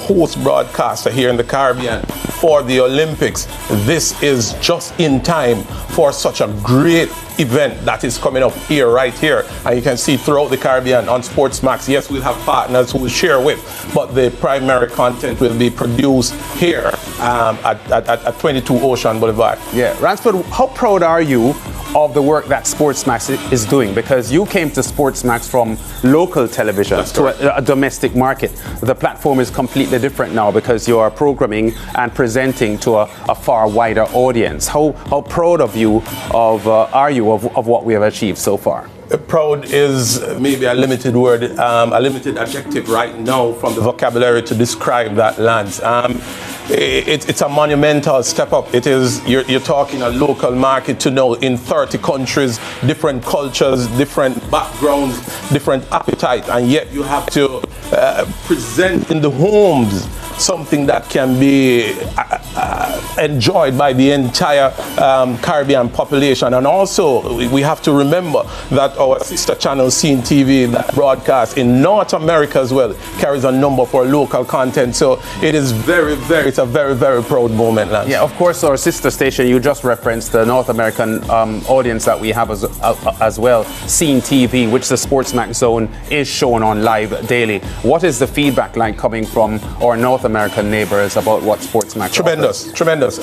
host broadcaster here in the Caribbean for the Olympics, this is just in time for such a great event that is coming up here, right here. And you can see throughout the Caribbean on SportsMax. Yes, we'll have partners who will share with, but the primary content will be produced here at 22 Ocean Boulevard. Yeah, Ransford, how proud are you of the work that SportsMax is doing? Because you came to SportsMax from local television to a domestic market. The platform is completely different now because you are programming and presenting to a far wider audience. How proud of you are you of what we have achieved so far? Proud is maybe a limited word, a limited adjective right now from the vocabulary to describe that, Lance. It's a monumental step up. It is, you're talking a local market to know in 30 countries, different cultures, different backgrounds, different appetite, and yet you have to present in the homes something that can be enjoyed by the entire Caribbean population. And also, we have to remember that our sister channel, CEEN TV, that broadcasts in North America as well, carries a number for local content. So it is it's a very, very proud moment, Lance. Yeah, of course, our sister station, you just referenced the North American audience that we have as well, CEEN TV, which the SportsMax zone is shown on live daily. What is the feedback like coming from our North American neighbors about what SportsMax Tremendous.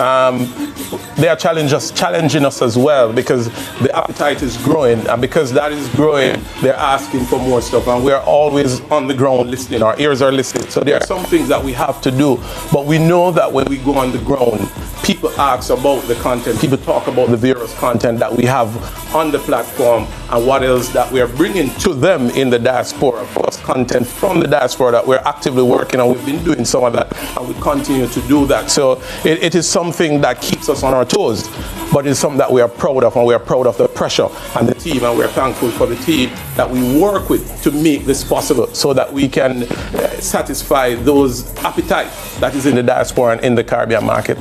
They are challenging us as well, because the appetite is growing, and because that is growing, they're asking for more stuff, and we're always on the ground listening. Our ears are listening. So there are some things that we have to do, but we know that when we go on the ground, people ask about the content, people talk about the various content that we have on the platform and what else that we are bringing to them in the diaspora, plus content from the diaspora that we're actively working on. We've been doing some of that, and we continue to do that. So it is something that keeps us on our toes, but it's something that we are proud of, and we are proud of the pressure and the team, and we're thankful for the team that we work with to make this possible, so that we can satisfy those appetite that is in the diaspora and in the Caribbean market.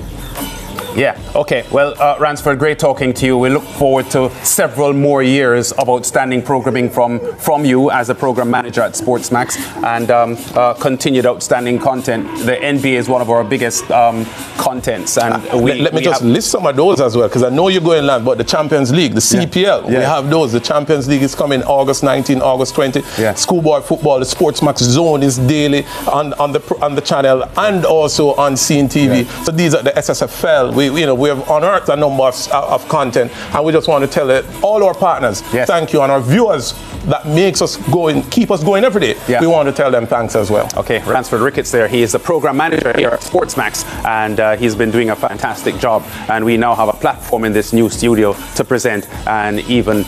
Yeah, okay. Well, Ransford, great talking to you. We look forward to several more years of outstanding programming from you as a program manager at SportsMax, and continued outstanding content. The NBA is one of our biggest contents. And let me just list some of those as well, because I know you're going land, but the Champions League, the CPL, we have those. The Champions League is coming August 19, August 20. Schoolboy football, the SportsMax zone is daily on the channel, and also on CEEN TV. So these are the SSFL. We have unearthed a number of content, and we just want to tell all our partners, thank you, and our viewers that makes us going, keep us going every day. We want to tell them thanks as well. Okay, Ransford Ricketts there. He is the program manager here at SportsMax, and he's been doing a fantastic job. And we now have a platform in this new studio to present an even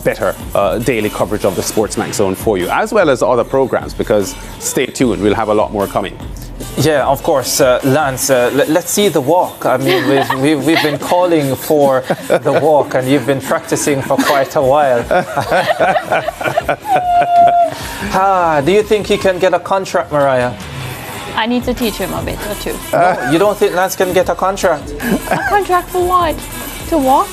better daily coverage of the SportsMax zone for you, as well as other programs, because stay tuned, we'll have a lot more coming. Yeah, of course, Lance, let's see the walk. I mean, we've been calling for the walk, and you've been practicing for quite a while. Do you think he can get a contract, Mariah? I need to teach him a bit or two. No, you don't think Lance can get a contract? A contract for what? To walk?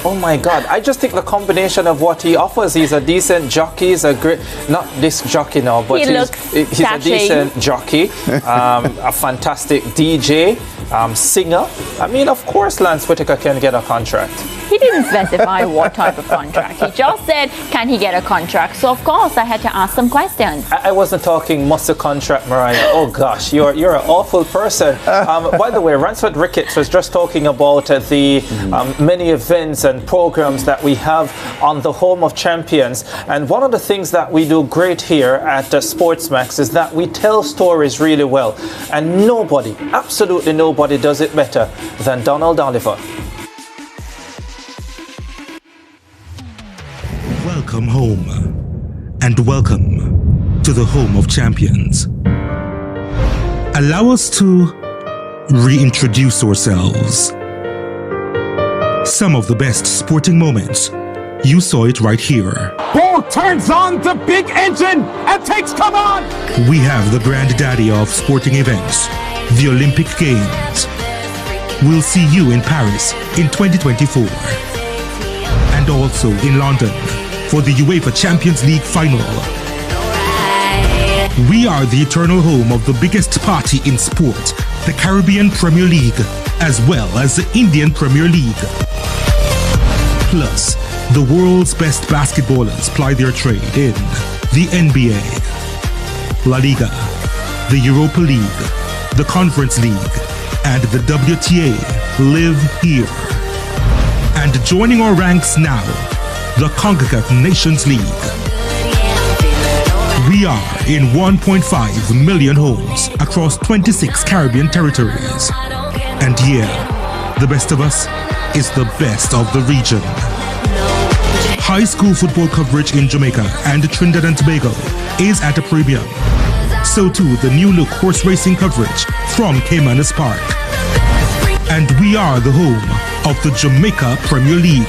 Oh my God, I just think the combination of what he offers, he's a decent jockey, he's a great, not disc jockey now, but he's a decent jockey, a fantastic DJ, singer. I mean, of course Lance Whitaker can get a contract. He didn't specify what type of contract. He just said, can he get a contract? So, of course, I had to ask some questions. I wasn't talking must a contract, Mariah. Oh, gosh, you're an awful person. By the way, Ransford Ricketts was just talking about the many events and programs that we have on the Home of Champions. And one of the things that we do great here at SportsMax is that we tell stories really well. And nobody, absolutely nobody does it better than Donald Oliver. Welcome home, and welcome to the Home of Champions. Allow us to reintroduce ourselves. Some of the best sporting moments, you saw it right here. Ball turns on the big engine and takes command. We have the granddaddy of sporting events, the Olympic Games. We'll see you in Paris in 2024, and also in London for the UEFA Champions League final. We are the eternal home of the biggest party in sport, the Caribbean Premier League, as well as the Indian Premier League. Plus, the world's best basketballers ply their trade in the NBA, La Liga, the Europa League, the Conference League, and the WTA live here. And joining our ranks now, the CONCACAF Nations League. We are in 1.5 million homes across 26 Caribbean territories. And yeah, the best of us is the best of the region. High school football coverage in Jamaica and Trinidad and Tobago is at a premium. So too the new look horse racing coverage from Caymanas Park. And we are the home of the Jamaica Premier League.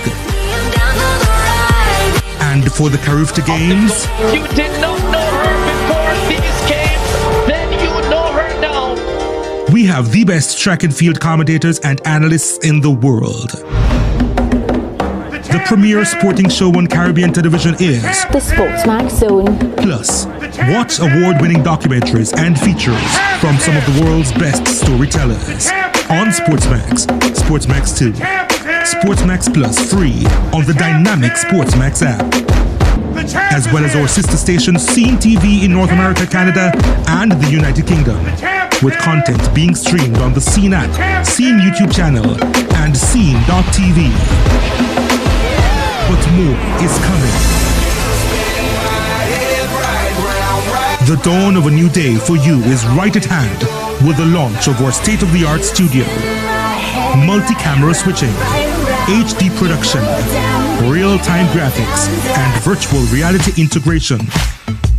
And for the Carifta Games, you did not know her before these games, then you know her now. We have the best track and field commentators and analysts in the world. The premier sporting show on Caribbean television is The SportsMax Zone. Plus, watch award-winning documentaries and features from some of the world's best storytellers on SportsMax, SportsMax 2, SportsMax Plus free on the dynamic SportsMax app, as well as our sister station CEEN TV in North America, Canada, and the United Kingdom, with content being streamed on the CEEN app, CEEN YouTube channel, and CEEN.tv. But more is coming. The dawn of a new day for you is right at hand with the launch of our state-of-the-art studio. Multi-camera switching, HD production, real-time graphics, and virtual reality integration.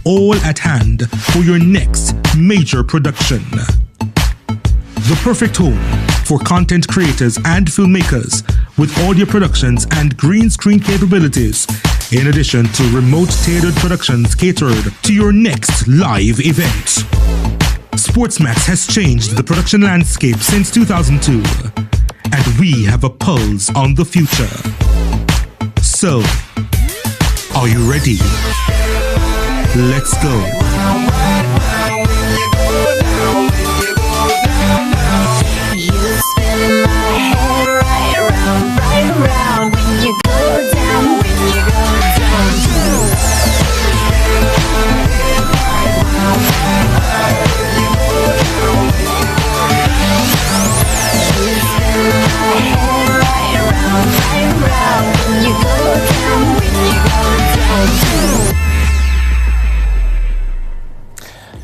All at hand for your next major production. The perfect home for content creators and filmmakers with audio productions and green screen capabilities, in addition to remote tailored productions catered to your next live event. SportsMax has changed the production landscape since 2002, and we have a pulse on the future. So, are you ready? Let's go.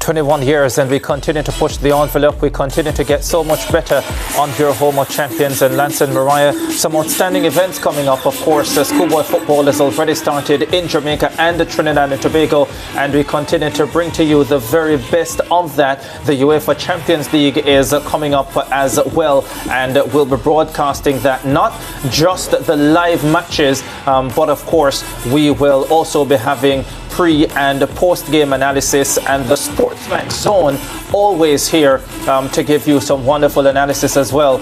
For 21 years, and we continue to push the envelope. We continue to get so much better on your Home of Champions. And Lance and Mariah, some outstanding events coming up. Of course, schoolboy football has already started in Jamaica and Trinidad and Tobago, and we continue to bring to you the very best of that. The UEFA Champions League is coming up as well, and we'll be broadcasting that, not just the live matches, but of course we will also be having pre and post-game analysis, and the SportsMax Zone always here to give you some wonderful analysis as well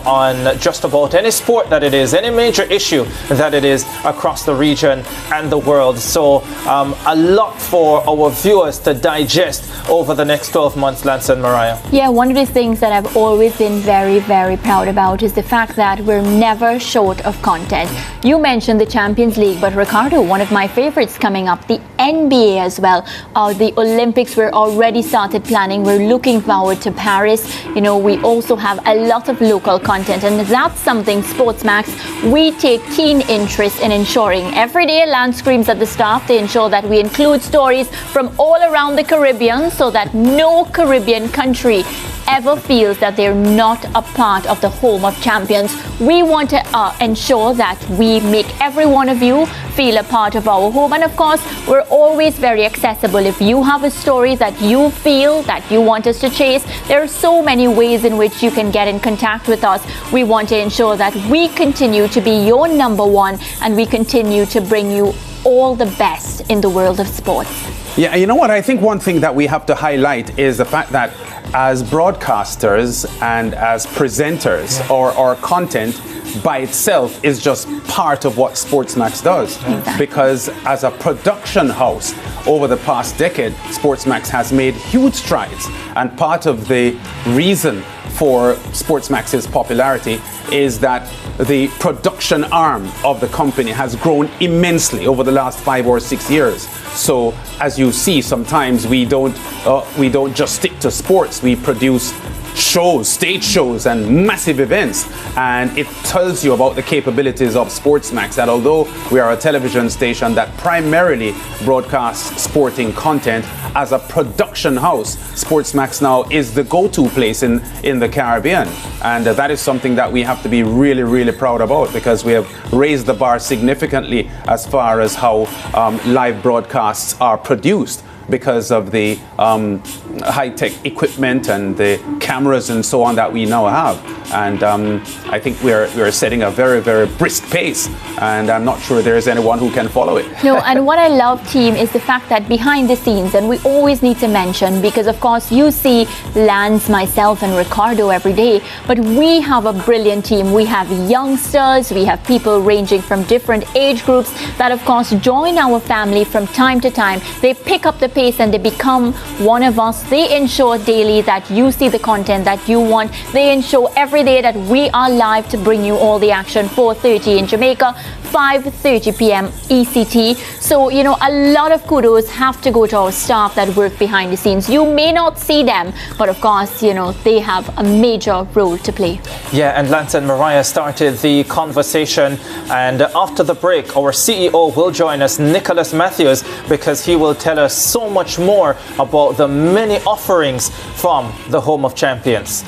on just about any sport that it is, any major issue that it is across the region and the world. So a lot for our viewers to digest over the next 12 months, Lance and Mariah. Yeah, one of the things that I've always been very, very proud about is the fact that we're never short of content. You mentioned the Champions League, but Ricardo, one of my favorites coming up, the NBA as well. The Olympics, we're already started planning. We're looking forward to Paris. You know, we also have a lot of local content, and that's something SportsMax, we take keen interest in ensuring. Every day, Lance screams at the staff to ensure that we include stories from all around the Caribbean so that no Caribbean country ever feels that they're not a part of the home of champions. We want to ensure that we make every one of you feel a part of our home, and of course we're always very accessible. If you have a story that you feel that you want us to chase, there are so many ways in which you can get in contact with us. We want to ensure that we continue to be your number one, and we continue to bring you all the best in the world of sports. Yeah, you know what? I think one thing that we have to highlight is the fact that as broadcasters and as presenters, our content by itself is just part of what SportsMax does. Because as a production house over the past decade, SportsMax has made huge strides, and part of the reason for SportsMax's popularity is that the production arm of the company has grown immensely over the last 5 or 6 years. So as you see, sometimes we don't just stick to sports. We produce shows, stage shows, and massive events, and it tells you about the capabilities of SportsMax, that although we are a television station that primarily broadcasts sporting content, as a production house, SportsMax now is the go-to place in the Caribbean, and that is something that we have to be really, really proud about, because we have raised the bar significantly as far as how live broadcasts are produced, because of the high-tech equipment and the cameras and so on that we now have. And I think we're setting a very, very brisk pace, and I'm not sure there's anyone who can follow it. No, and what I love, team, is the fact that behind the scenes, and we always need to mention, because of course you see Lance, myself and Ricardo every day, but we have a brilliant team. We have youngsters, we have people ranging from different age groups that of course join our family from time to time. They pick up the pace and they become one of us. They ensure daily that you see the content that you want. They ensure every day that we are live to bring you all the action. 4:30 in Jamaica, 5:30 p.m. ECT. So, you know, a lot of kudos have to go to our staff that work behind the scenes. You may not see them, but of course, you know, they have a major role to play. Yeah, and Lance and Mariah started the conversation, and after the break, our CEO will join us, Nicholas Matthews, because he will tell us so much more about the many offerings from the Home of Champions.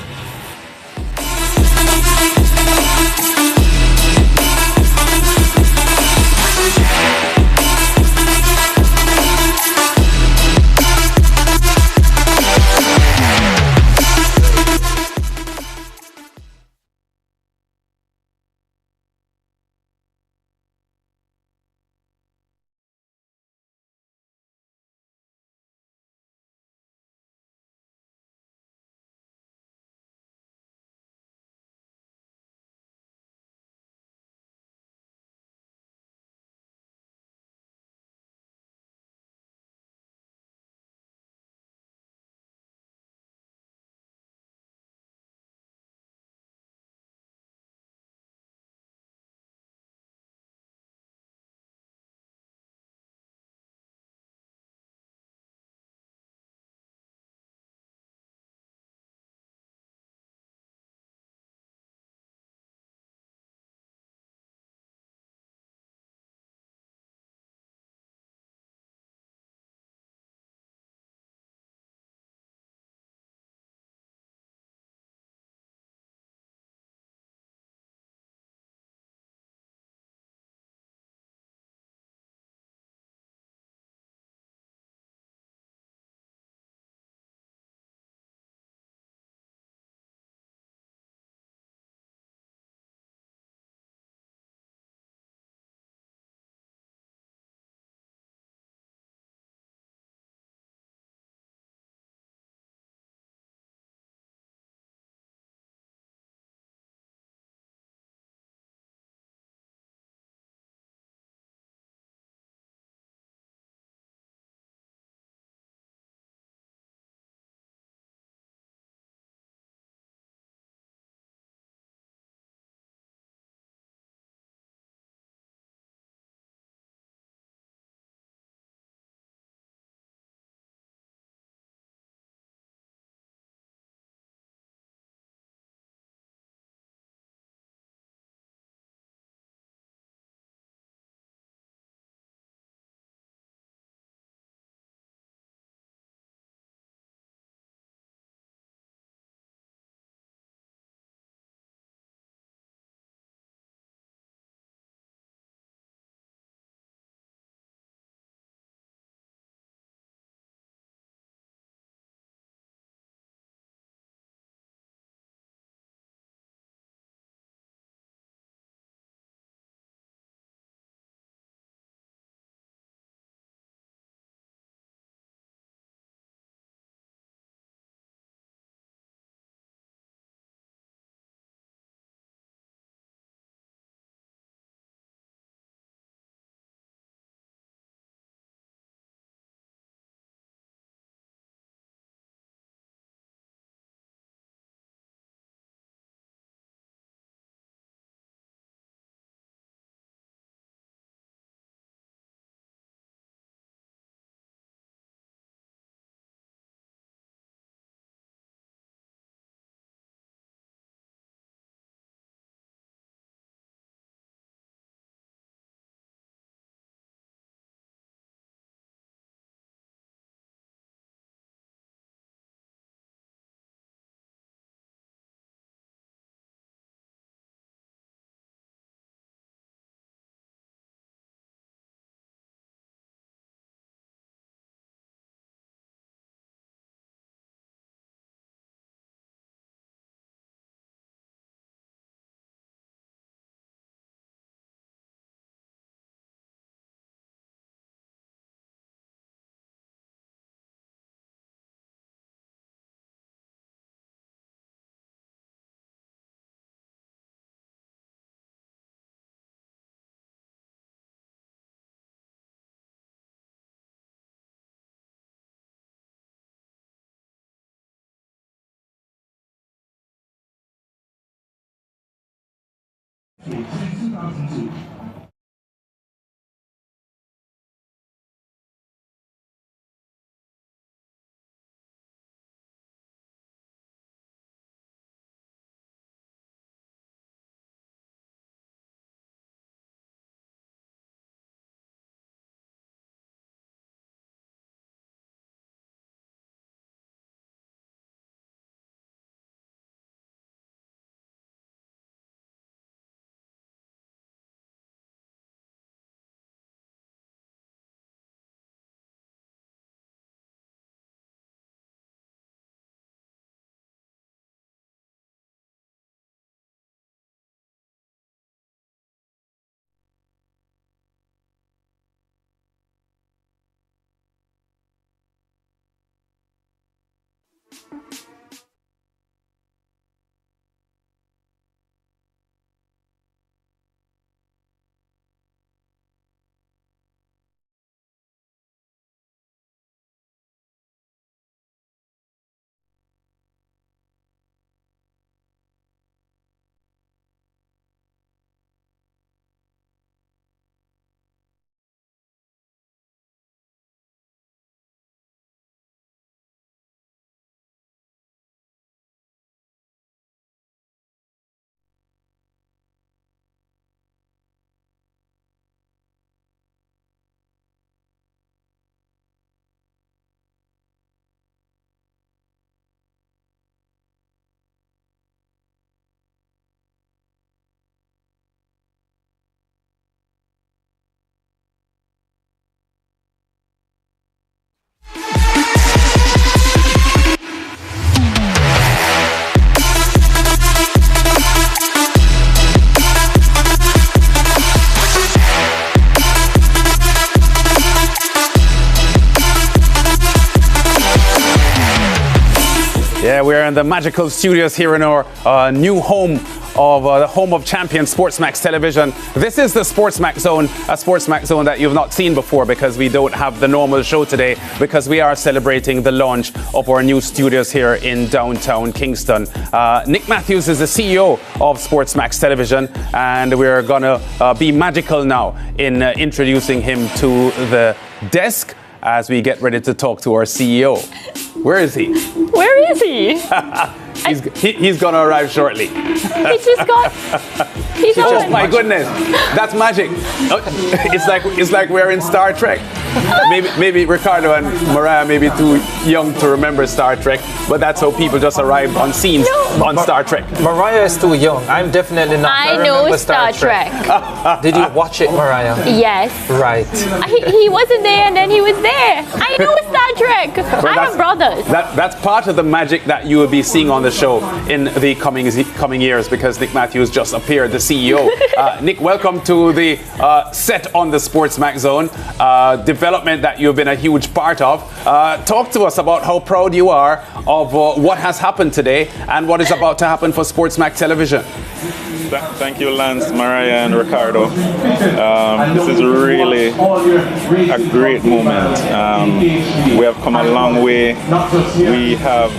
Yeah, we're in the magical studios here in our new home of the home of champions, SportsMax Television. This is the SportsMax Zone, a SportsMax Zone that you've not seen before because we don't have the normal show today because we are celebrating the launch of our new studios here in downtown Kingston. Nick Matthews is the CEO of SportsMax Television, and we're gonna be magical now in introducing him to the desk as we get ready to talk to our CEO. Where is he? Where is he? He's gonna arrive shortly. He just got. He's on. My goodness, that's magic. It's like we're in Star Trek. Maybe Ricardo and Mariah may be too young to remember Star Trek, but that's how people just arrive on scenes on Star Trek. Mariah is too young. I'm definitely not. I know Star Trek. Did you watch it, Mariah? Yes. Right. He wasn't there and then he was there. I know Star Trek. I have brothers. That's part of the magic that you will be seeing on the show in the coming years because Nick Matthews just appeared, the CEO. Nick, welcome to the set on the SportsMax Zone. Development that you've been a huge part of. Talk to us about how proud you are of what has happened today and what is about to happen for SportsMax Television. Thank you, Lance, Mariah, and Ricardo. This is really a great moment. We have come a long way. We have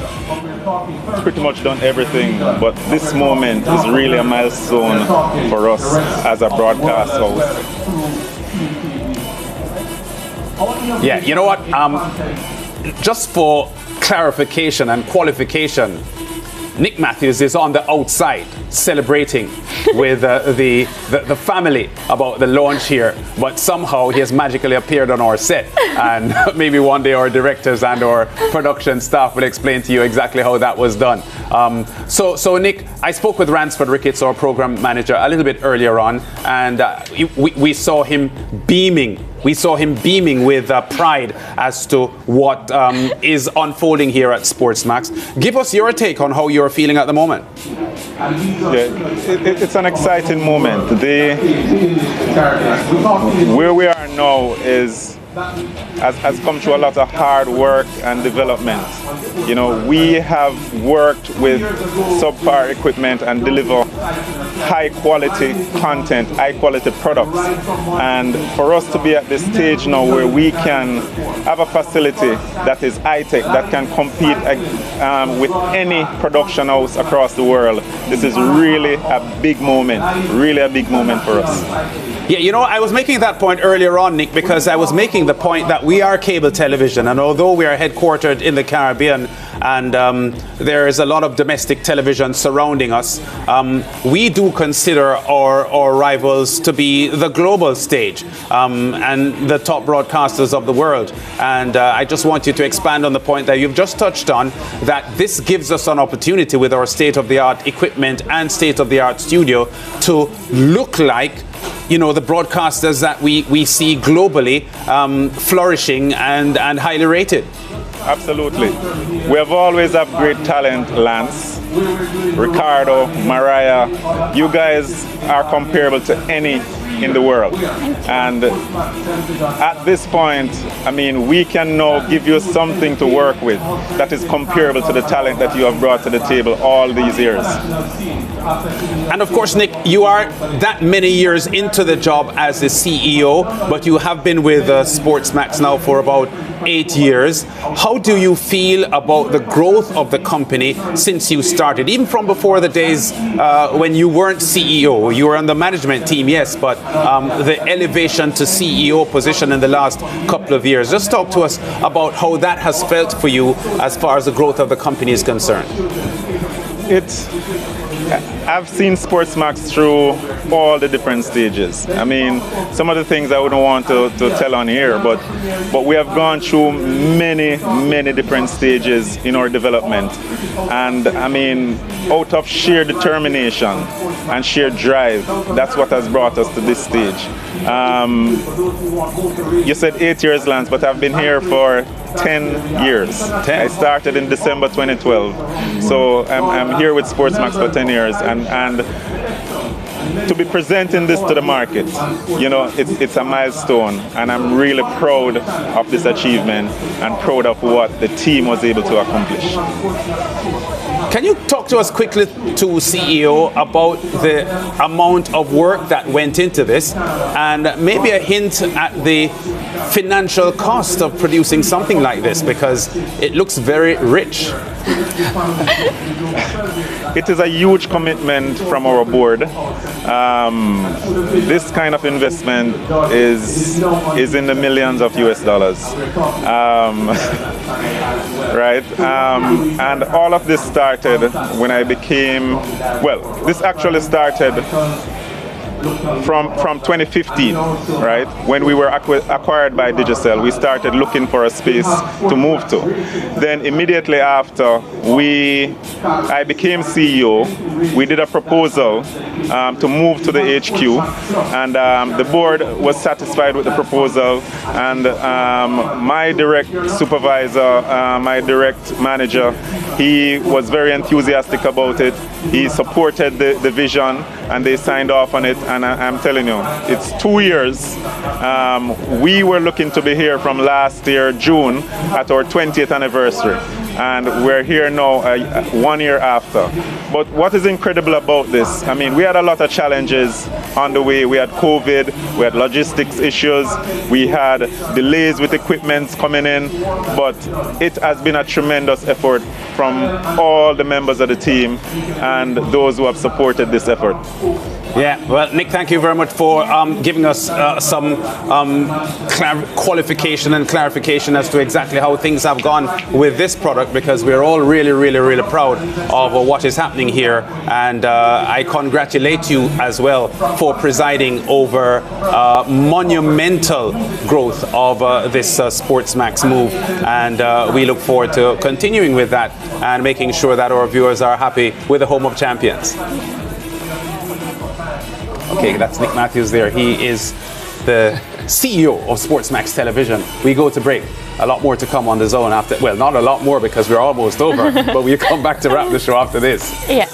pretty much done everything, but this moment is really a milestone for us as a broadcast house. Yeah, you know what? Just for clarification and qualification, Nick Matthews is on the outside celebrating with the family about the launch here, but somehow he has magically appeared on our set, and maybe one day our directors and our production staff will explain to you exactly how that was done. So Nick, I spoke with Ransford Ricketts, our program manager, a little bit earlier on, and we saw him beaming. We saw him beaming with pride as to what is unfolding here at SportsMax. Give us your take on how you're feeling at the moment. Yeah, it's an exciting moment. Where we are now is has come through a lot of hard work and development. You know, we have worked with subpar equipment and deliver high quality content, high quality products. And for us to be at this stage now where we can have a facility that is high-tech, that can compete with any production house across the world, this is really a big moment, really a big moment for us. Yeah, you know, I was making that point earlier on, Nick, because I was making the point that we are cable television, and although we are headquartered in the Caribbean and there is a lot of domestic television surrounding us, we do consider our rivals to be the global stage and the top broadcasters of the world. And I just want you to expand on the point that you've just touched on, that this gives us an opportunity with our state-of-the-art equipment and state-of-the-art studio to look like, you know, the broadcasters that we see globally flourishing and highly rated. Absolutely. We have always had great talent, Lance, Ricardo, Mariah. You guys are comparable to any in the world. And at this point, I mean, we can now give you something to work with that is comparable to the talent that you have brought to the table all these years. And of course, Nick, you are that many years into the job as the CEO, but you have been with SportsMax now for about 8 years. How do you feel about the growth of the company since you started, even from before the days when you weren't CEO? You were on the management team, yes, but the elevation to CEO position in the last couple of years. Just talk to us about how that has felt for you as far as the growth of the company is concerned. I've seen SportsMax through all the different stages. I mean, some of the things I wouldn't want to tell on here, but we have gone through many different stages in our development. And I mean, out of sheer determination and sheer drive, that's what has brought us to this stage. You said 8 years, Lance, but I've been here for 10 years. I started in December 2012. So I'm here with SportsMax for 10 years. And to be presenting this to the market, you know, it's a milestone, and I'm really proud of this achievement and proud of what the team was able to accomplish. Can you talk to us quickly, to CEO, about the amount of work that went into this, and maybe a hint at the financial cost of producing something like this, because it looks very rich. It is a huge commitment from our board. This kind of investment is in the millions of US dollars. Right? And all of this started when I became, well, this actually started from 2015, right? When we were acquired by Digicel, we started looking for a space to move to. Then immediately after I became CEO, we did a proposal to move to the HQ, and the board was satisfied with the proposal, and my direct supervisor, my direct manager, he was very enthusiastic about it. He supported the vision, and they signed off on it. And I'm telling you, it's 2 years. We were looking to be here from last year, June, at our 20th anniversary. And we're here now 1 year after. But what is incredible about this, I mean, we had a lot of challenges on the way. We had COVID, we had logistics issues, we had delays with equipment coming in, but it has been a tremendous effort from all the members of the team and those who have supported this effort. Yeah, well, Nick, thank you very much for giving us some qualification and clarification as to exactly how things have gone with this product, because we're all really proud of what is happening here. And I congratulate you as well for presiding over monumental growth of this SportsMax move. And we look forward to continuing with that and making sure that our viewers are happy with the home of champions. Okay, that's Nick Matthews there. He is the CEO of SportsMax Television. We go to break. A lot more to come on the zone after. Well, not a lot more because we're almost over, but we'll come back to wrap the show after this. Yeah.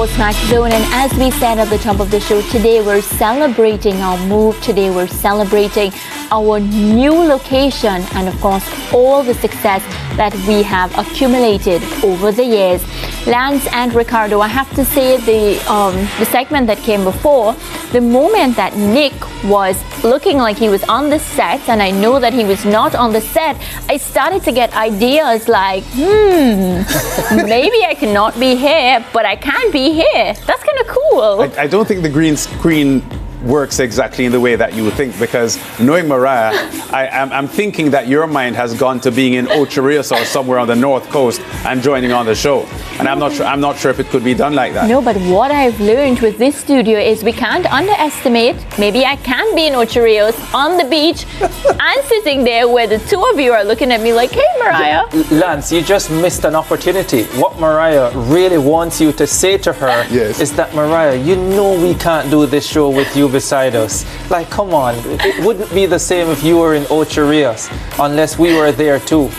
SportsMax Zone, and as we said at the top of the show, today we're celebrating our move. Today we're celebrating our new location and of course all the success that we have accumulated over the years. Lance and Ricardo, I have to say the segment that came before, the moment that Nick was looking like he was on the set and I know that he was not on the set, I started to get ideas like, maybe I cannot be here, but I can be here. That's kind of cool. I don't think the green screen works exactly in the way that you would think, because knowing Mariah, I'm thinking that your mind has gone to being in Ocho Rios or somewhere on the North Coast and joining on the show. And I'm not sure if it could be done like that. No, but what I've learned with this studio is we can't underestimate. Maybe I can be in Ocho Rios on the beach and sitting there where the two of you are looking at me like, hey, Mariah. Lance, you just missed an opportunity. What Mariah really wants you to say to her is that, Mariah, you know we can't do this show with you beside us. Like, come on. It wouldn't be the same if you were in Ocho Rios unless we were there too.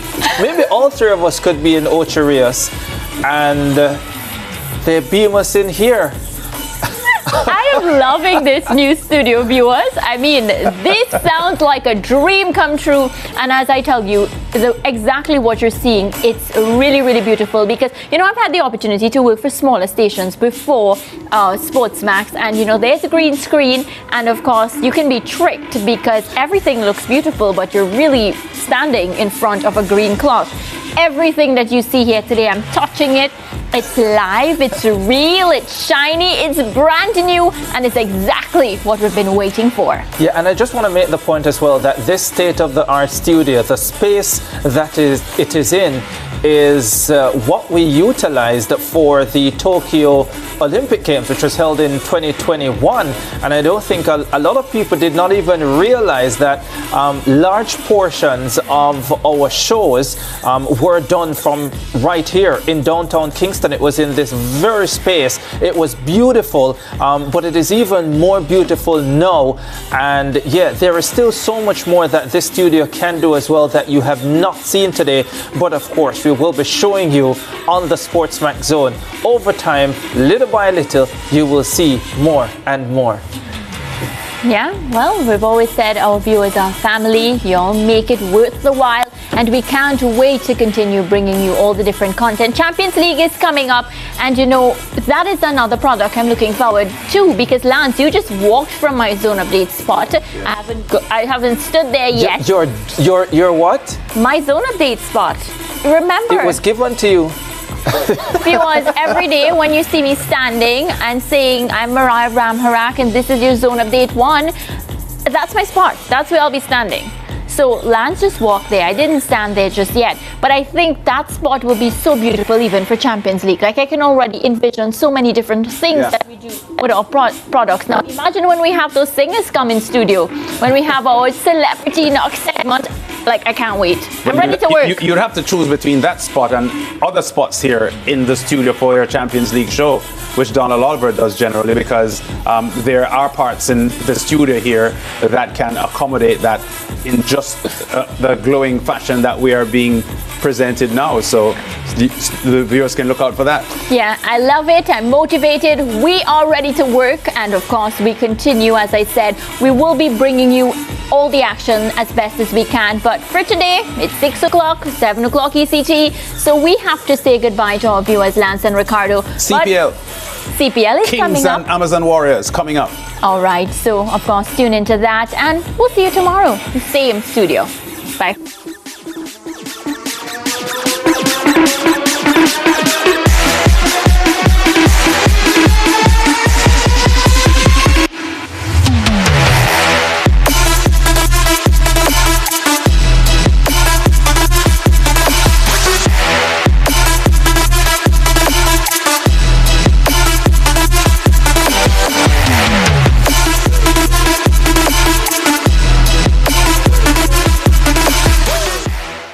Maybe all three of us could be in Ocho Rios and they beam us in here. I am loving this new studio, viewers. I mean, this sounds like a dream come true. And as I tell you, exactly what you're seeing, it's really, really beautiful because, you know, I've had the opportunity to work for smaller stations before SportsMax, and, you know, there's a green screen. And of course, you can be tricked because everything looks beautiful, but you're really standing in front of a green cloth. Everything that you see here today, I'm touching it. It's live, it's real, it's shiny, it's brand new, and it's exactly what we've been waiting for. Yeah, and I just want to make the point as well that this state-of-the-art studio, the space that it is in, is what we utilized for the Tokyo Olympic Games, which was held in 2021. And I don't think a lot of people did not even realize that large portions of our shows were done from right here in downtown Kingston. It was in this very space. It was beautiful, but it is even more beautiful now. And yeah, there is still so much more that this studio can do as well that you have not seen today. But of course, we will be showing you on the SportsMax Zone. Over time, little by little, you will see more and more. Yeah, well, we've always said our viewers are family. You all make it worth the while. And we can't wait to continue bringing you all the different content. Champions League is coming up. And you know, that is another product I'm looking forward to, because Lance, you just walked from my zone update spot. Yeah. I haven't stood there yet. Your what? My zone update spot. Remember? It was given to you. Viewers, every day when you see me standing and saying I'm Mariah Ramharak and this is your zone update 1, that's my spot. That's where I'll be standing. So Lance just walked there. I didn't stand there just yet, but I think that spot will be so beautiful even for Champions League. Like, I can already envision so many different things that we do with our products. Now imagine when we have those singers come in studio, when we have our celebrity knock segment. Like, I can't wait. I'm ready to work. You'd have to choose between that spot and other spots here in the studio for your Champions League show, which Donald Oliver does generally, because there are parts in the studio here that can accommodate that in just the glowing fashion that we are being presented now. So the viewers can look out for that. Yeah, I love it. I'm motivated. We are ready to work. And of course, we continue. As I said, we will be bringing you all the action as best as we can. But for today, it's 6 o'clock, 7 o'clock ECT. So we have to say goodbye to our viewers, Lance and Ricardo. CPL. CPL is Kings coming up. and Amazon Warriors coming up. All right. So, of course, tune into that. And we'll see you tomorrow. Same studio. Bye.